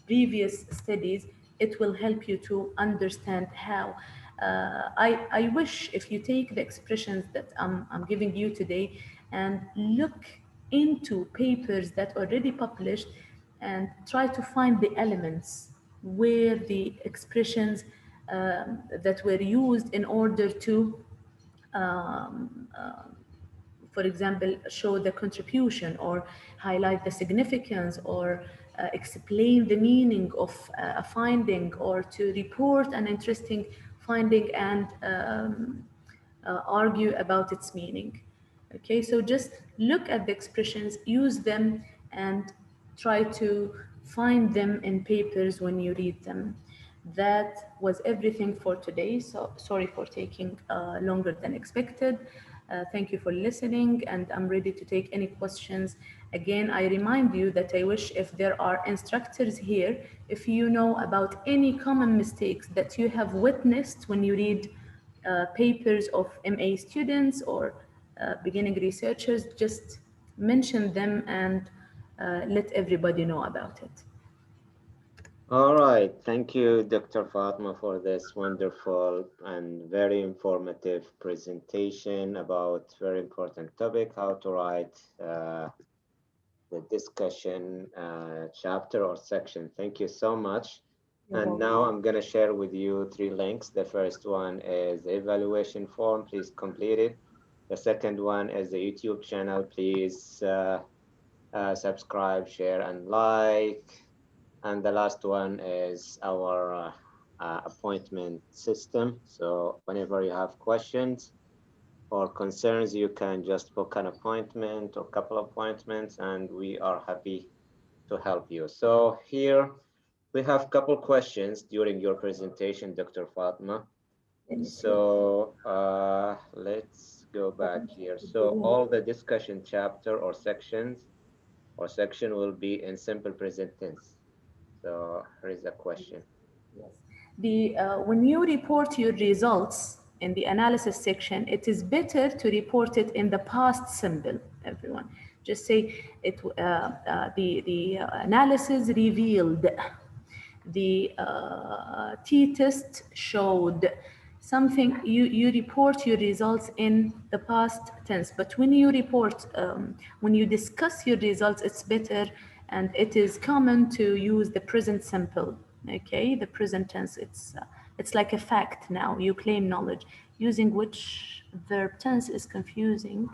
previous studies, it will help you to understand how. I wish if you take the expressions that I'm giving you today and look into papers that already published and try to find the elements where the expressions that were used in order to, um, uh, for example, show the contribution or highlight the significance, or explain the meaning of a finding, or to report an interesting finding and argue about its meaning. Okay, so just look at the expressions, use them, and try to find them in papers when you read them. That was everything for today. So sorry for taking longer than expected. Thank you for listening, and I'm ready to take any questions. Again, I remind you that I wish if there are instructors here, if you know about any common mistakes that you have witnessed when you read papers of MA students or beginning researchers, just mention them and let everybody know about it. All right. Thank you, Dr. Fatimah, for this wonderful and very informative presentation about very important topic, how to write the discussion chapter or section. Thank you so much. And now I'm going to share with you 3 links. The first one is the evaluation form. Please complete it. The second one is the YouTube channel. Please subscribe, share, and like. And the last one is our appointment system. So whenever you have questions or concerns, you can just book an appointment or couple appointments, and we are happy to help you. So here we have a couple questions during your presentation, Dr. Fatimah. So let's go back here. So all the discussion chapter or section will be in simple present tense. So here is a question. When you report your results in the analysis section, it is better to report it in the past simple. Everyone, just say it. The analysis revealed. The t-test showed. something you report your results in the past tense, but when you report when you discuss your results, it's better and it is common to use the present simple. Okay, the present tense, it's like a fact. Now you claim knowledge. Using which verb tense is confusing.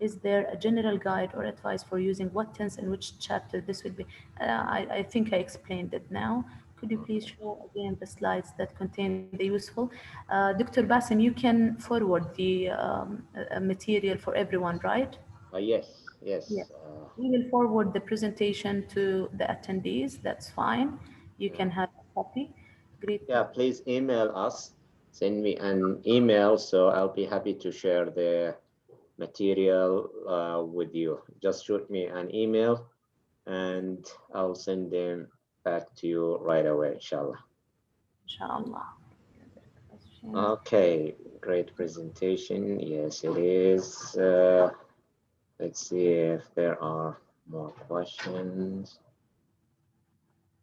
Is there a general guide or advice for using what tense in which chapter this would be? I think I explained it now. Could you please show again the slides that contain the useful? Dr. Bassem, you can forward the material for everyone, right? Yes, Yeah. yes. We will forward the presentation to the attendees. That's fine. You Yeah. can have a copy. Great. Yeah, please email us. Send me an email, so I'll be happy to share the material with you. Just shoot me an email and I'll send them back to you right away, inshallah. Inshallah. Questions? Okay, great presentation. Yes, it is. Let's see if there are more questions.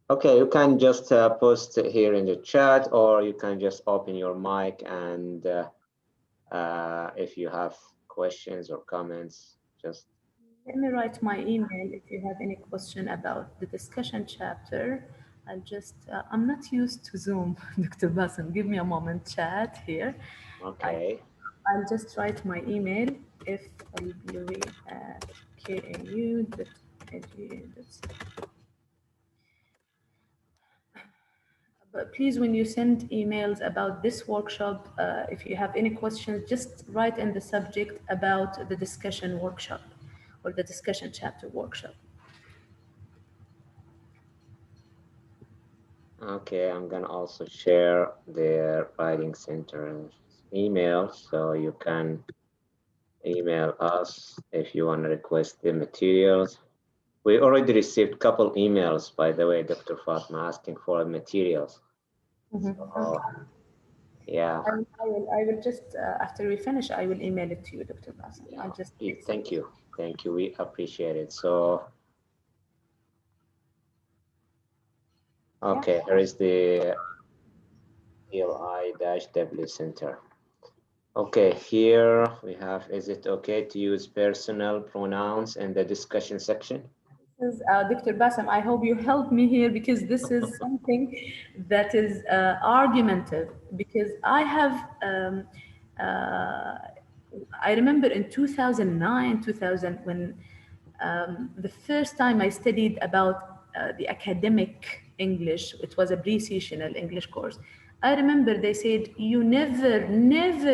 Okay, you can just post it here in the chat, or you can just open your mic and if you have questions or comments, just Let me write my email if you have any question about the discussion chapter. I'm not used to Zoom, Dr. Bassem. Give me a moment, chat here. I, okay. I'll just write my email if Albluwi at knu.edu. But please, when you send emails about this workshop, if you have any questions, just write in the subject about the discussion workshop or the discussion chapter workshop. Okay, I'm gonna also share the writing center email, so you can email us if you want to request the materials. We already received a couple emails, by the way, Dr. Fatimah, asking for materials. So, yeah. I will just, after we finish, I will email it to you, Dr. Bassem. Yeah, I'll just please, text thank it. you. Thank you. We appreciate it. So, Yeah. okay, here is the LI-W Center. Okay, here we have, is it okay to use personal pronouns in the discussion section? This is, Dr. Bassem, I hope you help me here because this is something that is argumentative. Because uh, I remember in 2009, 2000, when the first time I studied about the academic English, it was a pre-sessional English course. I remember they said you never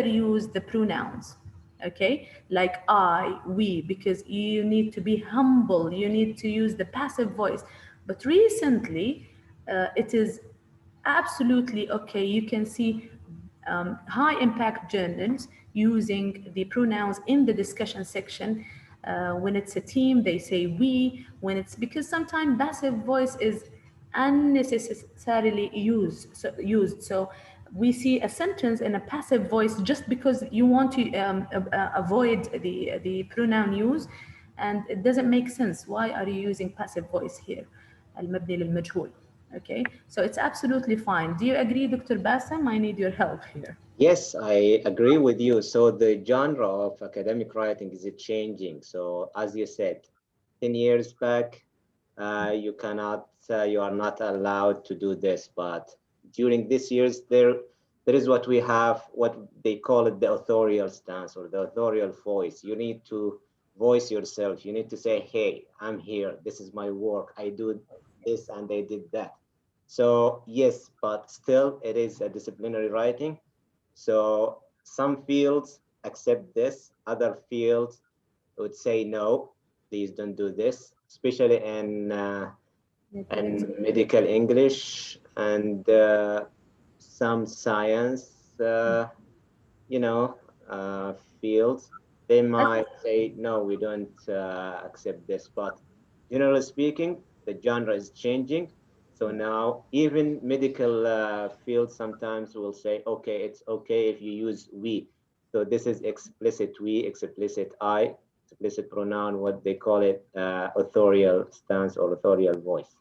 use the pronouns, okay, like I, we, because you need to be humble, you need to use the passive voice. But recently, it is absolutely okay. You can see high impact journals using the pronouns in the discussion section. When it's a team, they say we. When it's because sometimes passive voice is unnecessarily used. So we see a sentence in a passive voice just because you want to avoid the pronoun use, and it doesn't make sense. Why are you using passive voice here? المبني للمجهول. Okay, so it's absolutely fine. Do you agree, Dr. Bassem? I need your help here. Yes, I agree with you. So the genre of academic writing is changing. So as you said, 10 years back, you are not allowed to do this. But during these years, there is what we have, what they call it the authorial stance or the authorial voice. You need to voice yourself. You need to say, hey, I'm here. This is my work. I do this and I did that. So yes, but still it is a disciplinary writing. So some fields accept this, other fields would say, no, please don't do this, especially in medical English and some science, you know, fields. They might say, no, we don't accept this. But generally speaking, the genre is changing. So now even medical fields sometimes will say, okay, it's okay if you use we. So this is explicit we, explicit I, explicit pronoun, what they call it, authorial stance or authorial voice.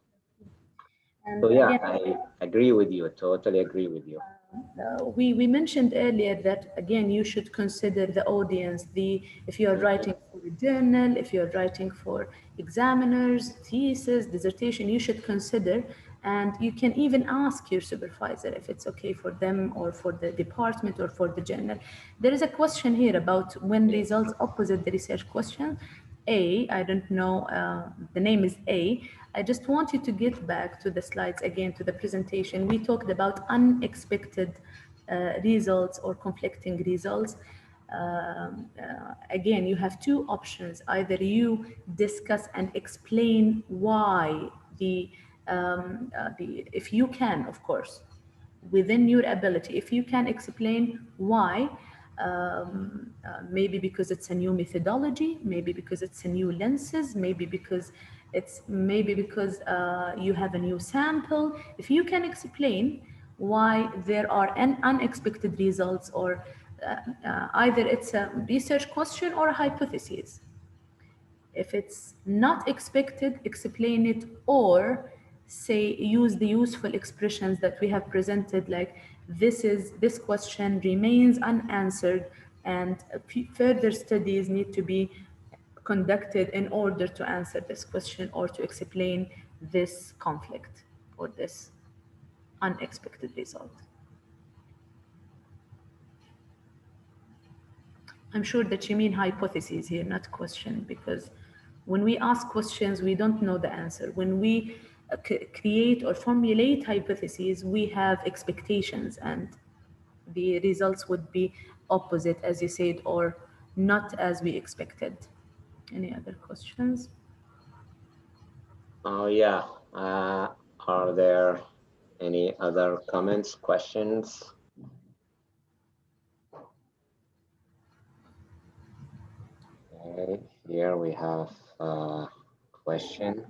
And So yeah, again, I agree with you, totally agree with you. We mentioned earlier that, again, you should consider the audience, if you're writing for a journal, if you're writing for examiners, thesis, dissertation, you should consider, and you can even ask your supervisor if it's okay for them or for the department or for the journal. There is a question here about when results opposite the research question. I don't know, the name is A. I just want you to get back to the slides again, to the presentation. We talked about unexpected results or conflicting results. Again, you have two options. Either you discuss and explain why if you can, of course, within your ability, if you can explain why, maybe because it's a new methodology, maybe because it's a new lenses, maybe because you have a new sample. If you can explain why there are unexpected results, or either it's a research question or a hypothesis. If it's not expected, explain it, or say, use the useful expressions that we have presented, like this question remains unanswered, and further studies need to be conducted in order to answer this question or to explain this conflict or this unexpected result. I'm sure that you mean hypotheses here, not question, because when we ask questions, we don't know the answer. When we create or formulate hypotheses, we have expectations, and the results would be opposite, as you said, or not as we expected. Any other questions? Oh, yeah. Are there any other comments, questions? Okay, here we have a question.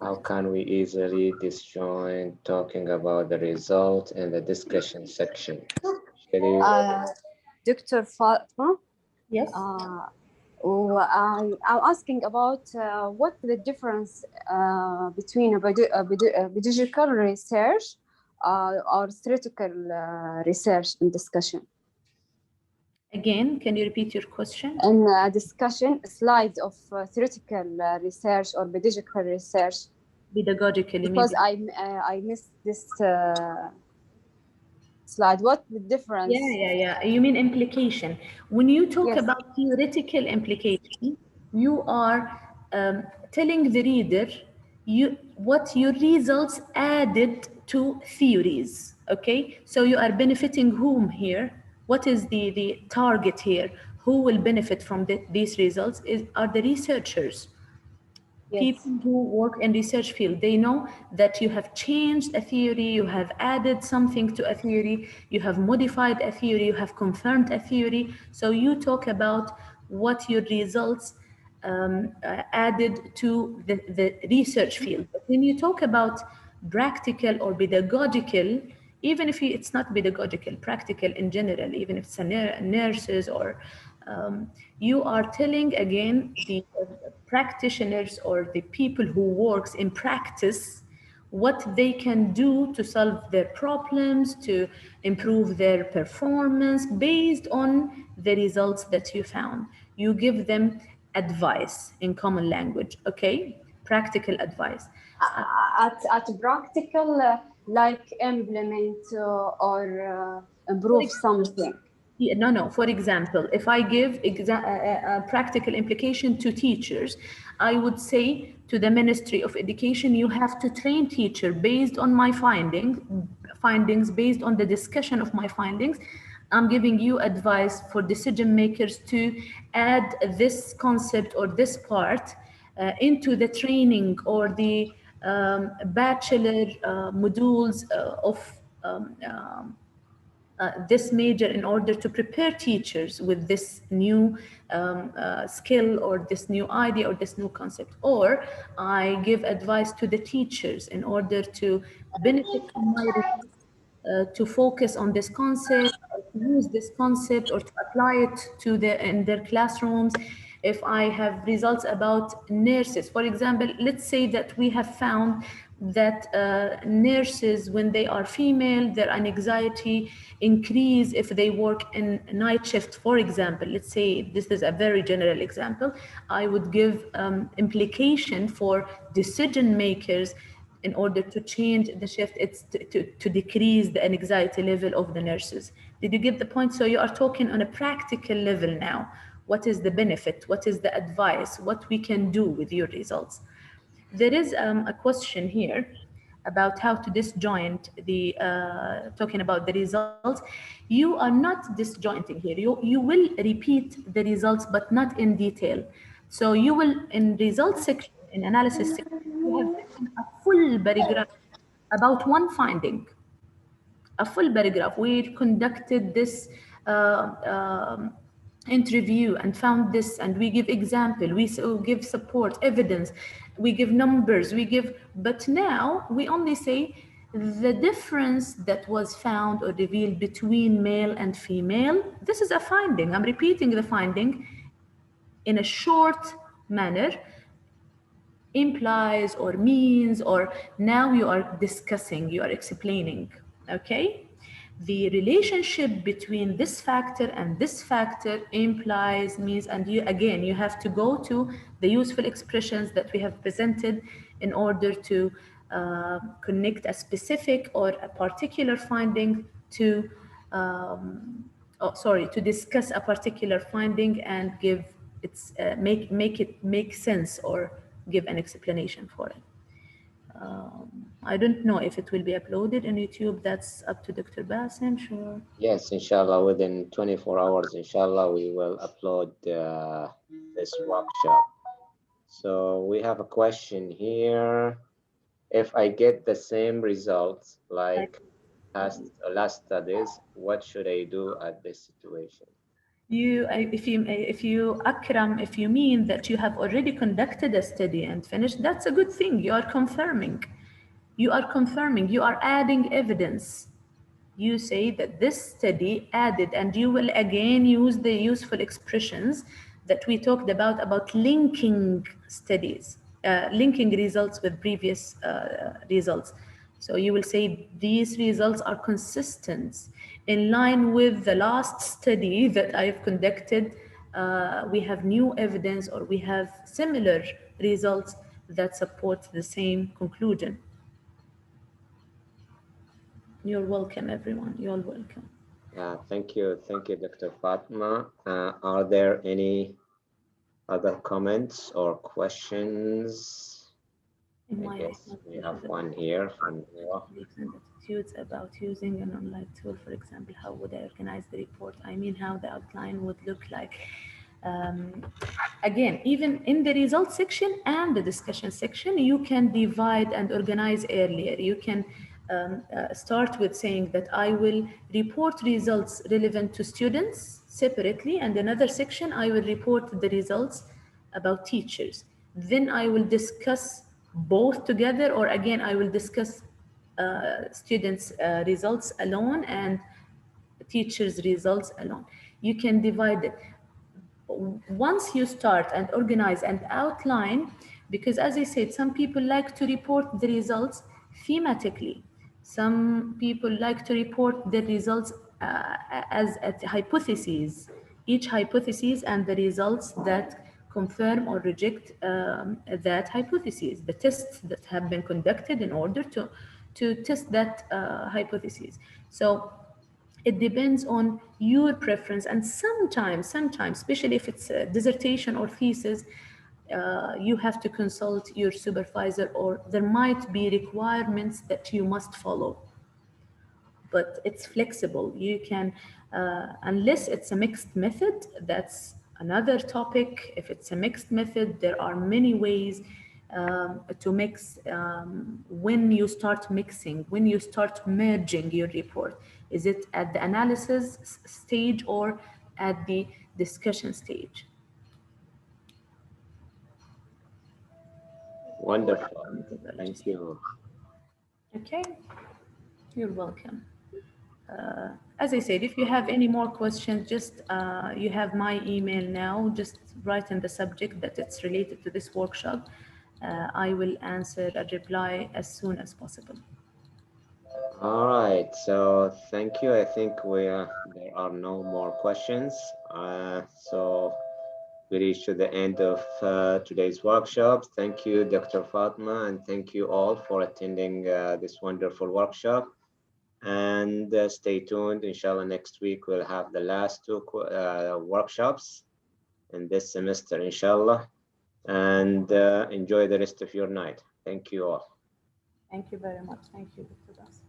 How can we easily disjoin talking about the result in the discussion section? Dr. Fatimah? Yes. I'm asking about what the difference between a pedagogical research or theoretical research in discussion. Again, can you repeat your question? In discussion, slides of theoretical research or pedagogical research. Pedagogical, because I missed this slide. What the difference? Yeah. You mean implication. When you talk about theoretical implication, you are telling the reader what your results added to theories. Okay, so you are benefiting whom here? What is the target here? Who will benefit from these results are the researchers. People who work in research field, they know that you have changed a theory, you have added something to a theory, you have modified a theory, you have confirmed a theory. So you talk about what your results added to the research field. But when you talk about practical or pedagogical, even if it's not pedagogical, practical in general, even if it's nurses or you are telling again the practitioners or the people who works in practice what they can do to solve their problems, to improve their performance based on the results that you found. You give them advice in common language, okay? Practical advice. At practical, like implement or improve something. No. For example, if I give a practical implication to teachers, I would say to the Ministry of Education, you have to train teacher based on my findings, based on the discussion of my findings. I'm giving you advice for decision makers to add this concept or this part into the training or the bachelor modules of this major in order to prepare teachers with this new skill or this new idea or this new concept. Or I give advice to the teachers in order to benefit from my results, to focus on this concept, or to use this concept, or to apply it in their classrooms. If I have results about nurses, for example, let's say that we have found that nurses, when they are female, their anxiety increase if they work in night shift, for example. Let's say this is a very general example. I would give implication for decision makers in order to change the shift. It's to decrease the anxiety level of the nurses. Did you get the point? So you are talking on a practical level now. What is the benefit? What is the advice? What we can do with your results? There is a question here about how to disjoint the, talking about the results. You are not disjointing here. You will repeat the results, but not in detail. So you will, in results section, in analysis section, you have written a full paragraph about one finding, a full paragraph. We conducted this interview and found this, and we give example, we give support, evidence, we give numbers, we give, but now we only say the difference that was found or revealed between male and female. This is a finding. I'm repeating the finding in a short manner, implies or means, or now you are discussing, you are explaining, okay? The relationship between this factor and this factor implies, means, and you, again, you have to go to the useful expressions that we have presented in order to connect a specific or a particular finding to, to discuss a particular finding and give its, make it make sense or give an explanation for it. I don't know if it will be uploaded on YouTube. That's up to Dr. Bassem, sure. Yes, inshallah, within 24 hours, inshallah, we will upload this workshop. So we have a question here. If I get the same results like last studies, what should I do at this situation? If you Akram, if you mean that you have already conducted a study and finished, that's a good thing. You are confirming. You are confirming. You are adding evidence. You say that this study added, and you will again use the useful expressions that we talked about linking studies, linking results with previous results. So you will say these results are consistent in line with the last study that I've conducted. We have new evidence, or we have similar results that support the same conclusion. You're welcome, everyone. You're welcome. Thank you, Dr. Fatimah. Are there any other comments or questions? I guess we have one here from Noah. Attitudes about using an online tool, for example, how would I organize the report? I mean, how the outline would look like. Again, even in the results section and the discussion section, you can divide and organize earlier. You can start with saying that I will report results relevant to students separately, and another section I will report the results about teachers. Then I will discuss both together, or again, I will discuss students' results alone and teachers' results alone. You can divide it. Once you start and organize and outline, because as I said, some people like to report the results thematically. Some people like to report the results as hypotheses, each hypothesis and the results that confirm or reject that hypothesis, the tests that have been conducted in order to test that hypothesis. So it depends on your preference, and sometimes, especially if it's a dissertation or thesis, you have to consult your supervisor, or there might be requirements that you must follow. But it's flexible. You can, unless it's a mixed method, that's another topic. If it's a mixed method, there are many ways to mix. When you start mixing, when you start merging your report, is it at the analysis stage or at the discussion stage? Wonderful. Thank you. Okay, you're welcome. As I said, if you have any more questions, just you have my email now. Just write in the subject that it's related to this workshop, I will answer and reply as soon as possible. All right, so thank you. I think there are no more questions. So we reached to the end of today's workshop. Thank you, Dr. Fatimah, and thank you all for attending this wonderful workshop. And stay tuned. Inshallah, next week we'll have the last two workshops in this semester, inshallah. And enjoy the rest of your night. Thank you all. Thank you very much. Thank you, Dr. Das.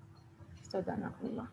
استودعكم الله.